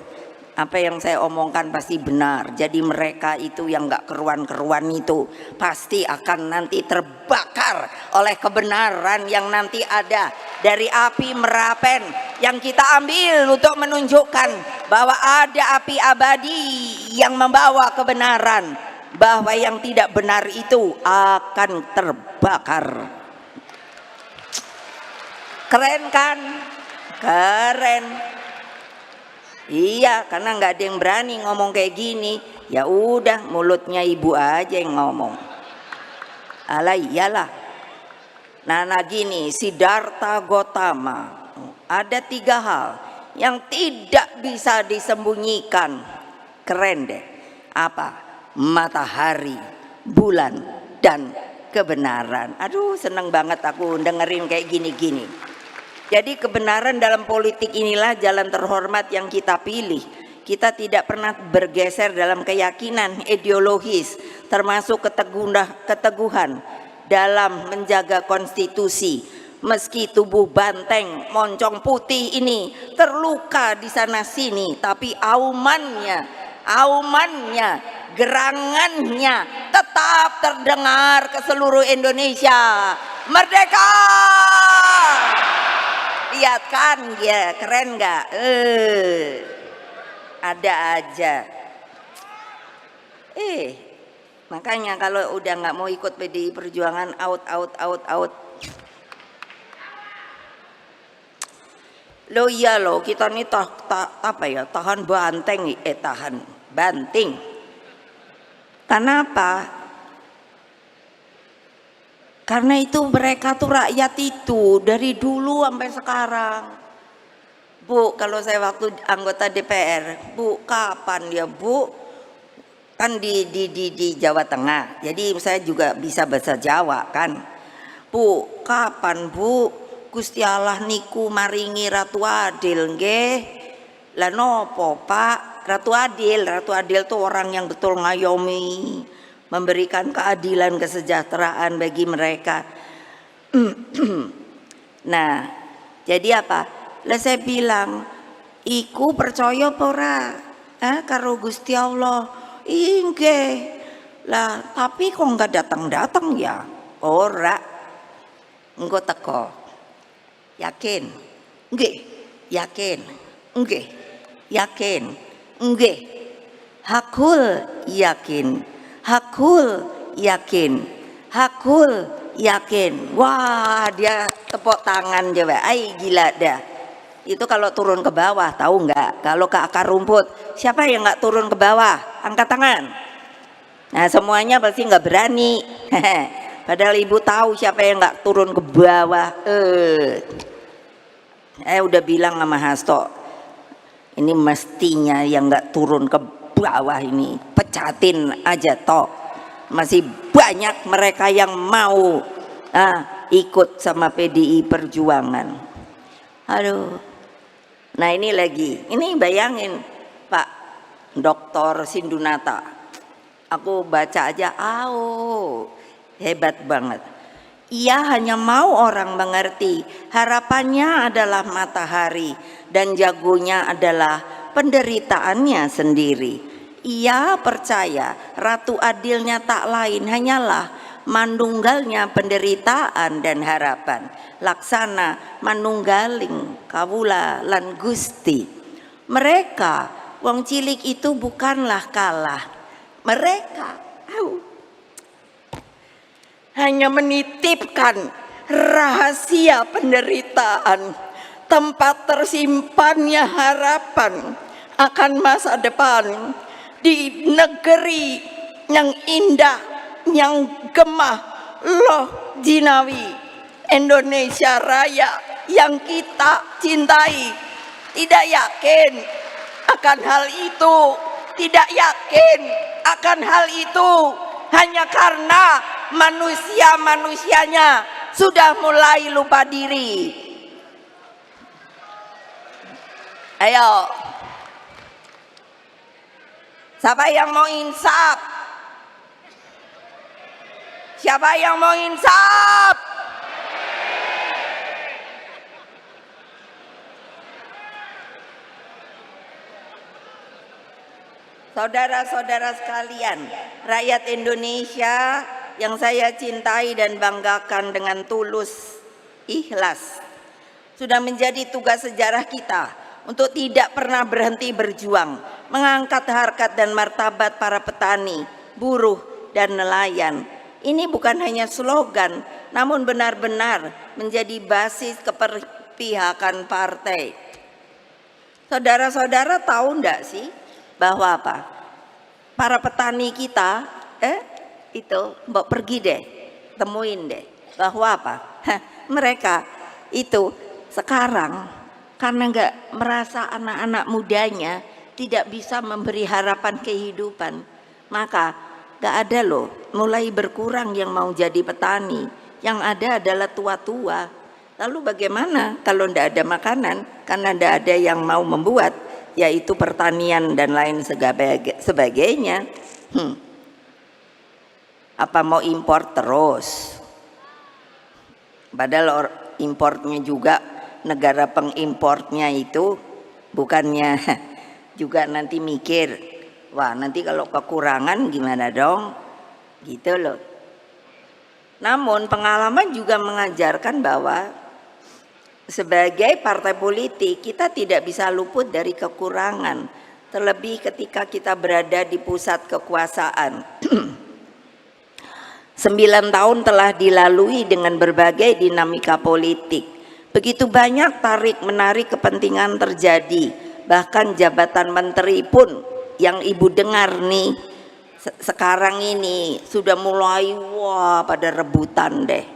Apa yang saya omongkan pasti benar. Jadi mereka itu yang gak keruan-keruan itu pasti akan nanti terbakar oleh kebenaran yang nanti ada dari api Merapen yang kita ambil untuk menunjukkan bahwa ada api abadi yang membawa kebenaran, bahwa yang tidak benar itu akan terbakar. Keren kan? Keren. Iya, karena nggak ada yang berani ngomong kayak gini. Ya udah, mulutnya ibu aja yang ngomong. Alah iyalah. Nah gini, Siddhartha Gautama, ada 3 hal yang tidak bisa disembunyikan. Keren deh. Apa? Matahari, bulan, dan kebenaran. Aduh seneng banget aku dengerin kayak gini-gini. Jadi kebenaran dalam politik inilah jalan terhormat yang kita pilih. Kita tidak pernah bergeser dalam keyakinan ideologis, termasuk keteguhan dalam menjaga konstitusi. Meski tubuh banteng moncong putih ini terluka di sana sini, tapi aumannya, gerangannya tetap terdengar ke seluruh Indonesia. Merdeka! Lihat kan ya, keren nggak? Ada aja. Makanya kalau udah nggak mau ikut PDI Perjuangan, out. Lo iya lo, kita nih tahan banting. Kenapa? Karena itu mereka tuh rakyat itu dari dulu sampai sekarang. Bu, kalau saya waktu anggota DPR, Bu, kapan ya Bu? Kan di Jawa Tengah. Jadi saya juga bisa bahasa Jawa kan. Bu, kapan Bu? Gusti Allah niku maringi Ratu Adil nggih. Lah nopo Pak? Ratu Adil tuh orang yang betul ngayomi, memberikan keadilan kesejahteraan bagi mereka. Nah jadi apa? Lah saya bilang, iku percaya pora karo Gusti Allah? Inggih. Lah tapi kok nggak datang ya? Ora. Engko teko. Yakin? Nggih. Yakin? Nggih. Yakin? Nggih. Hakul yakin. Hakul yakin. Wah dia tepuk tangan coba. Gila dah. Itu kalau turun ke bawah, tahu nggak? Kalau ke akar rumput, siapa yang nggak turun ke bawah? Angkat tangan. Nah semuanya pasti nggak berani. Padahal ibu tahu siapa yang nggak turun ke bawah. Udah bilang sama Hasto, ini mestinya yang nggak turun ke bawah ini pecatin aja toh. Masih banyak mereka yang mau ikut sama PDI Perjuangan. Aduh. Nah ini bayangin Pak Dr. Sindunata, Aku baca aja, hebat banget. Ia hanya mau orang mengerti, harapannya adalah matahari dan jagonya adalah penderitaannya sendiri. Ia percaya ratu adilnya tak lain hanyalah manunggalnya penderitaan dan harapan. Laksana manunggaling kawula lan Gusti. Mereka wong cilik itu bukanlah kalah. Mereka hanya menitipkan rahasia penderitaan, tempat tersimpannya harapan akan masa depan di negeri yang indah, yang gemah, loh jinawi Indonesia Raya yang kita cintai. Tidak yakin akan hal itu, tidak yakin akan hal itu hanya karena manusia-manusianya sudah mulai lupa diri. Ayo, siapa yang mau insaf? Siapa yang mau insaf? Saudara-saudara sekalian, rakyat Indonesia yang saya cintai dan banggakan dengan tulus, ikhlas, sudah menjadi tugas sejarah kita untuk tidak pernah berhenti berjuang, mengangkat harkat dan martabat para petani, buruh, dan nelayan. Ini bukan hanya slogan, namun benar-benar menjadi basis keperpihakan partai. Saudara-saudara tahu enggak sih bahwa apa? Para petani kita, itu mbok pergi deh, temuin deh, bahwa apa? Mereka itu sekarang karena nggak merasa anak-anak mudanya tidak bisa memberi harapan kehidupan, maka nggak ada loh, mulai berkurang yang mau jadi petani. Yang ada adalah tua-tua. Lalu bagaimana kalau nggak ada makanan? Karena nggak ada yang mau membuat, yaitu pertanian dan lain sebagainya. Apa mau impor terus? Padahal importnya juga, negara pengimportnya itu bukannya juga nanti mikir, wah nanti kalau kekurangan gimana dong, gitu loh. Namun pengalaman juga mengajarkan bahwa sebagai partai politik kita tidak bisa luput dari kekurangan, terlebih ketika kita berada di pusat kekuasaan. 9 tahun telah dilalui dengan berbagai dinamika politik. Begitu banyak tarik-menarik kepentingan terjadi. Bahkan jabatan menteri pun yang ibu dengar nih sekarang ini sudah mulai pada rebutan deh.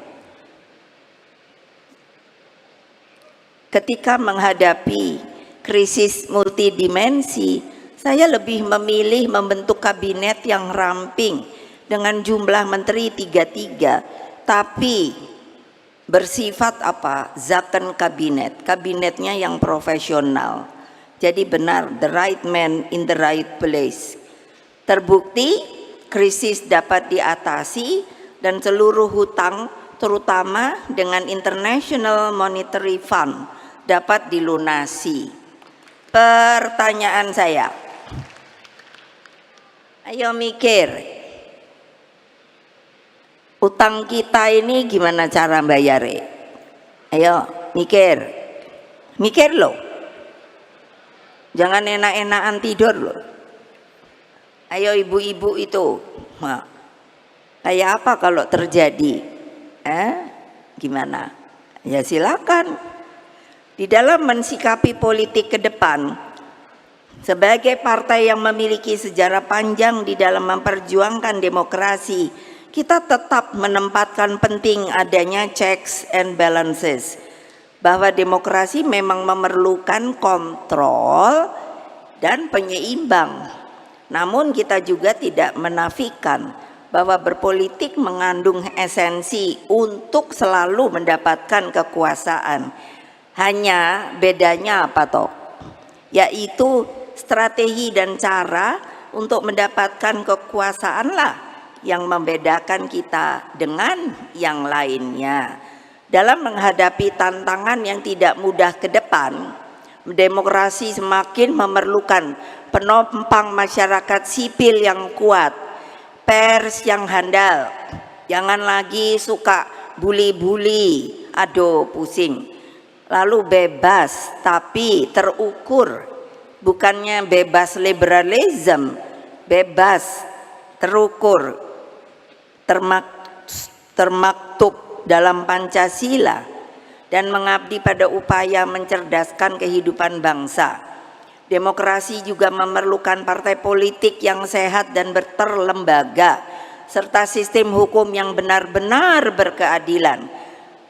Ketika menghadapi krisis multidimensi, saya lebih memilih membentuk kabinet yang ramping dengan jumlah menteri 33, tapi bersifat apa? Zakon kabinet, kabinetnya yang profesional. Jadi benar, the right man in the right place. Terbukti krisis dapat diatasi dan seluruh hutang terutama dengan International Monetary Fund dapat dilunasi. Pertanyaan saya, ayo mikir, utang kita ini gimana cara bayarnya? Ayo mikir loh, jangan enak-enakan tidur loh. Ayo ibu-ibu itu, kayak apa kalau terjadi? Gimana? Ya silakan. Di dalam mensikapi politik ke depan, sebagai partai yang memiliki sejarah panjang di dalam memperjuangkan demokrasi, kita tetap menempatkan penting adanya checks and balances, bahwa demokrasi memang memerlukan kontrol dan penyeimbang. Namun kita juga tidak menafikan bahwa berpolitik mengandung esensi untuk selalu mendapatkan kekuasaan. Hanya bedanya apa toh? Yaitu strategi dan cara untuk mendapatkan kekuasaanlah yang membedakan kita dengan yang lainnya. Dalam menghadapi tantangan yang tidak mudah ke depan, demokrasi semakin memerlukan penopang masyarakat sipil yang kuat, pers yang handal, jangan lagi suka bully-bully, aduh pusing. Lalu bebas tapi terukur, bukannya bebas liberalism, bebas terukur, termaktub dalam Pancasila, dan mengabdi pada upaya mencerdaskan kehidupan bangsa. Demokrasi juga memerlukan partai politik yang sehat dan berterlembaga, serta sistem hukum yang benar-benar berkeadilan.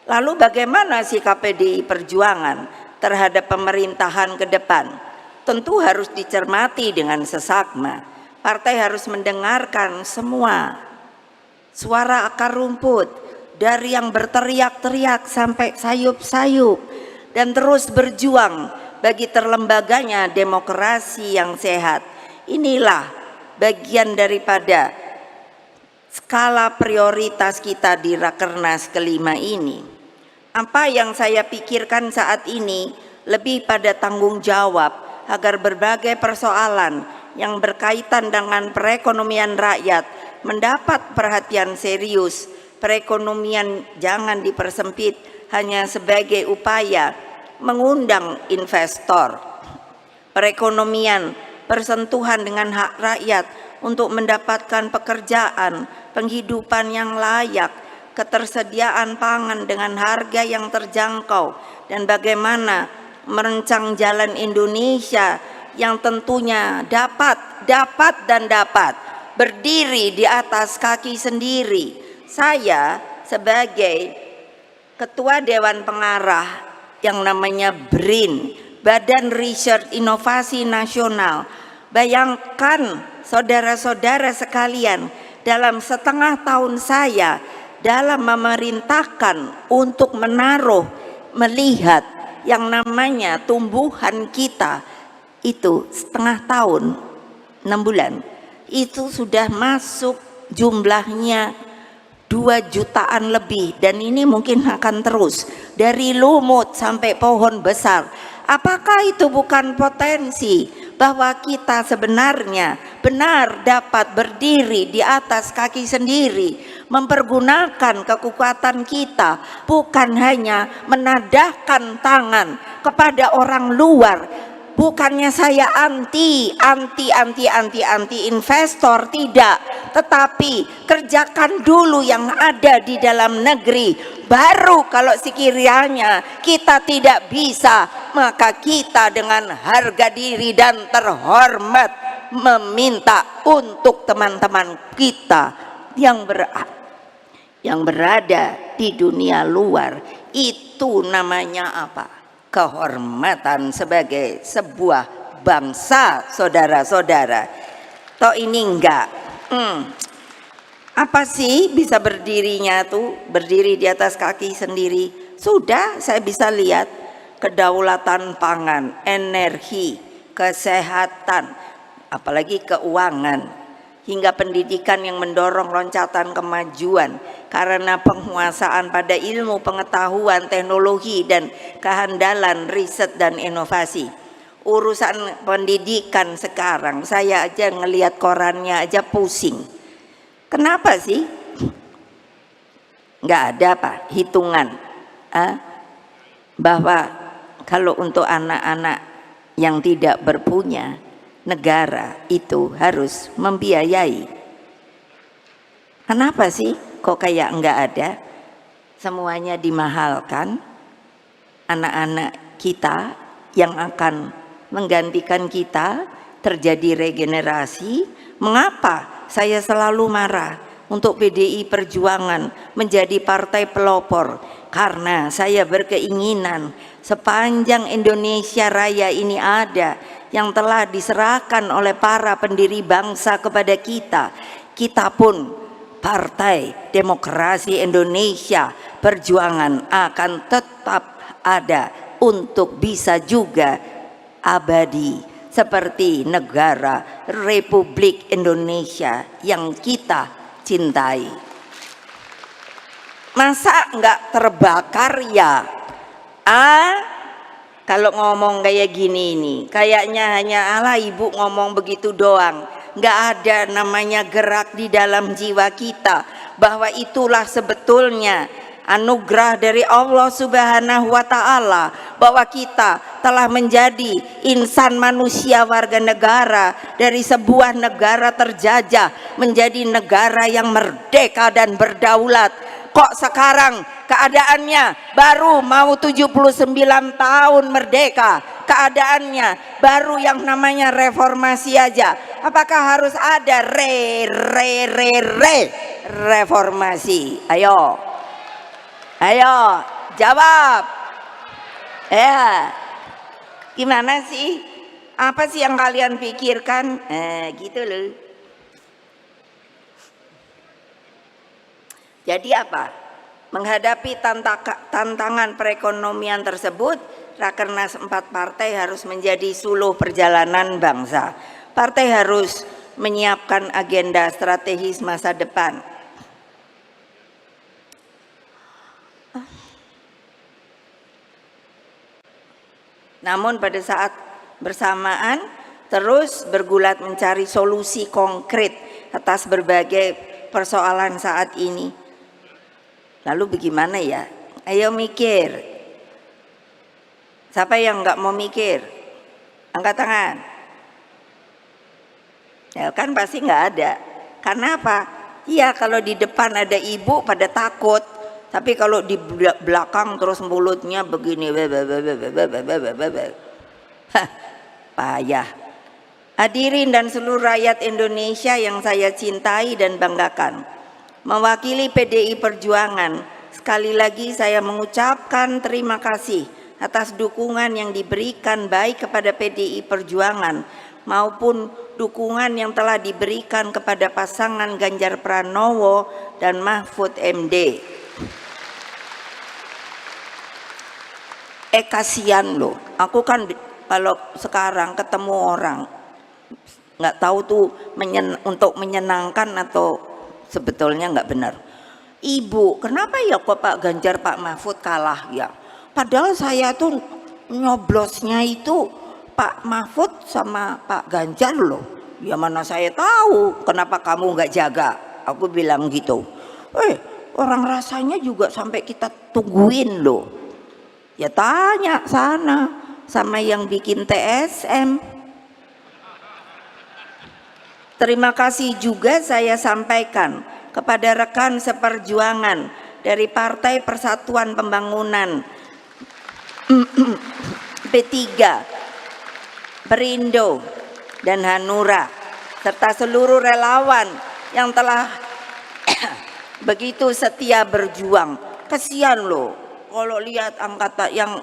Lalu bagaimana sikap PDI Perjuangan terhadap pemerintahan ke depan? Tentu harus dicermati dengan seksama. Partai harus mendengarkan semua suara akar rumput, dari yang berteriak-teriak sampai sayup-sayup, dan terus berjuang bagi terlembaganya demokrasi yang sehat. Inilah bagian daripada skala prioritas kita di Rakernas kelima ini. Apa yang saya pikirkan saat ini lebih pada tanggung jawab agar berbagai persoalan yang berkaitan dengan perekonomian rakyat mendapat perhatian serius. Perekonomian jangan dipersempit hanya sebagai upaya mengundang investor. Perekonomian bersentuhan dengan hak rakyat untuk mendapatkan pekerjaan, penghidupan yang layak, ketersediaan pangan dengan harga yang terjangkau, dan bagaimana merancang jalan Indonesia yang tentunya dapat berdiri di atas kaki sendiri. Saya sebagai Ketua Dewan Pengarah yang namanya BRIN, Badan Riset Inovasi Nasional, bayangkan saudara-saudara sekalian, dalam setengah tahun saya dalam memerintahkan untuk melihat yang namanya tumbuhan kita, itu setengah tahun, 6 bulan, itu sudah masuk jumlahnya 2 jutaan lebih, dan ini mungkin akan terus dari lumut sampai pohon besar. Apakah itu bukan potensi bahwa kita sebenarnya benar dapat berdiri di atas kaki sendiri, mempergunakan kekuatan kita, bukan hanya menadahkan tangan kepada orang luar. Bukannya saya anti investor, tidak, tetapi kerjakan dulu yang ada di dalam negeri, baru kalau sekiranya kita tidak bisa, maka kita dengan harga diri dan terhormat meminta untuk teman-teman kita yang berada di dunia luar. Itu namanya apa? Kehormatan sebagai sebuah bangsa, saudara-saudara. Toh ini enggak. Apa sih bisa berdirinya tuh? Berdiri di atas kaki sendiri. Sudah saya bisa lihat kedaulatan pangan, energi, kesehatan, apalagi keuangan, hingga pendidikan yang mendorong loncatan kemajuan karena penguasaan pada ilmu pengetahuan, teknologi, dan kehandalan riset dan inovasi. Urusan pendidikan sekarang, saya aja ngelihat korannya aja pusing. Kenapa sih? Nggak ada apa hitungan bahwa kalau untuk anak-anak yang tidak berpunya, negara itu harus membiayai. Kenapa sih kok kayak enggak ada? Semuanya dimahalkan. Anak-anak kita yang akan menggantikan kita, terjadi regenerasi. Mengapa saya selalu marah untuk PDI Perjuangan menjadi partai pelopor? Karena saya berkeinginan sepanjang Indonesia Raya ini ada, yang telah diserahkan oleh para pendiri bangsa kepada kita, kita pun Partai Demokrasi Indonesia Perjuangan akan tetap ada untuk bisa juga abadi seperti negara Republik Indonesia yang kita cintai. Masa nggak terbakar ya? Kalau ngomong kayak gini nih, kayaknya hanya ala ibu ngomong begitu doang. Nggak ada namanya gerak di dalam jiwa kita bahwa itulah sebetulnya anugerah dari Allah Subhanahu wa Ta'ala, bahwa kita telah menjadi insan manusia warga negara dari sebuah negara terjajah menjadi negara yang merdeka dan berdaulat. Kok sekarang keadaannya baru mau 79 tahun merdeka, keadaannya baru yang namanya reformasi aja? Apakah harus ada reformasi? Ayo jawab. Ya, gimana sih? Apa sih yang kalian pikirkan? Gitu loh. Jadi apa? Menghadapi tantangan perekonomian tersebut, Rakernas 4 partai harus menjadi suluh perjalanan bangsa. Partai harus menyiapkan agenda strategis masa depan. Namun pada saat bersamaan terus bergulat mencari solusi konkret atas berbagai persoalan saat ini. Lalu bagaimana ya? Ayo mikir. Siapa yang nggak mau mikir? Angkat tangan. Ya kan pasti nggak ada. Karena apa? Iya, kalau di depan ada ibu pada takut. Tapi kalau di belakang terus mulutnya begini, payah. Hadirin dan seluruh rakyat Indonesia yang saya cintai dan banggakan, mewakili PDI Perjuangan, sekali lagi saya mengucapkan terima kasih atas dukungan yang diberikan baik kepada PDI Perjuangan maupun dukungan yang telah diberikan kepada pasangan Ganjar Pranowo dan Mahfud MD. Kasihan loh, aku kan kalau sekarang ketemu orang nggak tahu tuh untuk menyenangkan atau sebetulnya nggak benar. Ibu, kenapa ya kok Pak Ganjar Pak Mahfud kalah ya? Padahal saya tuh nyoblosnya itu Pak Mahfud sama Pak Ganjar loh. Ya mana saya tahu, kenapa kamu nggak jaga? Aku bilang gitu. Orang rasanya juga sampai kita tungguin loh. Ya tanya sana sama yang bikin TSM. Terima kasih juga saya sampaikan kepada rekan seperjuangan dari Partai Persatuan Pembangunan, P3, Perindo, dan Hanura, serta seluruh relawan yang telah begitu setia berjuang. Kasihan loh kalau lihat angkatan yang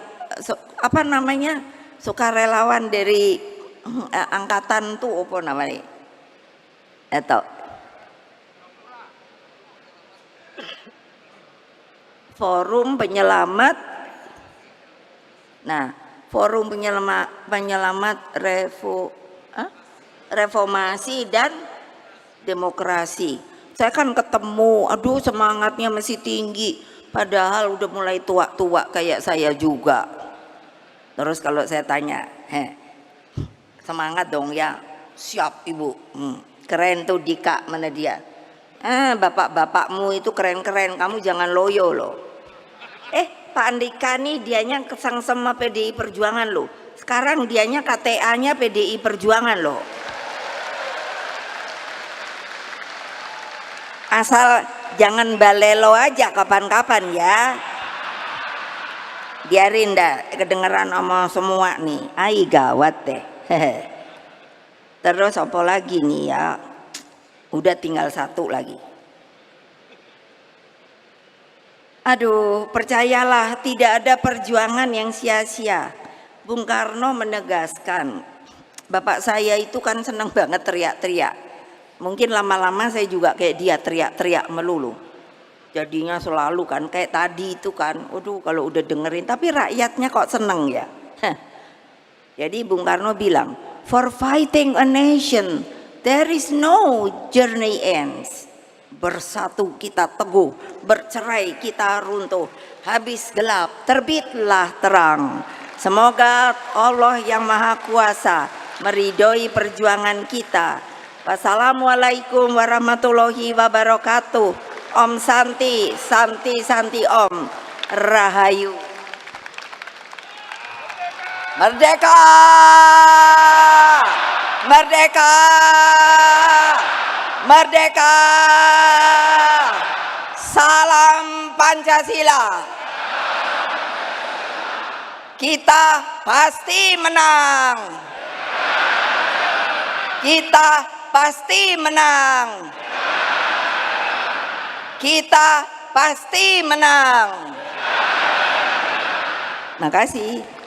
apa namanya, sukarelawan dari angkatan tuh apa namanya? Atau Forum Penyelamat. Nah, Forum Penyelamat Reformasi dan Demokrasi. Saya kan ketemu, aduh semangatnya masih tinggi. Padahal udah mulai tua-tua kayak saya juga. Terus kalau saya tanya, semangat dong ya? Siap ibu. Keren tuh Dika, mana dia? Bapak-bapakmu itu keren-keren, kamu jangan loyo loh. Pak Andika nih dianya kesang sama PDI Perjuangan loh. Sekarang dianya KTA-nya PDI Perjuangan loh. Asal jangan balelo aja kapan-kapan ya. Biarin dah kedengeran omong semua nih. Ai gawat deh. Terus apa lagi nih ya? Udah tinggal satu lagi. Aduh, percayalah tidak ada perjuangan yang sia-sia. Bung Karno menegaskan, bapak saya itu kan senang banget teriak-teriak. Mungkin lama-lama saya juga kayak dia teriak-teriak melulu. Jadinya selalu kan kayak tadi itu kan, waduh kalau udah dengerin, tapi rakyatnya kok seneng ya. Jadi Bung Karno bilang, For fighting a nation, there is no journey ends. Bersatu kita teguh, bercerai kita runtuh. Habis gelap, terbitlah terang. Semoga Allah yang Maha Kuasa meridhoi perjuangan kita. Wassalamualaikum warahmatullahi wabarakatuh. Om Santi, Santi, Santi Om. Rahayu. Merdeka! Merdeka! Merdeka! Salam Pancasila. Kita pasti menang. Kita pasti menang. Kita pasti menang. Makasih.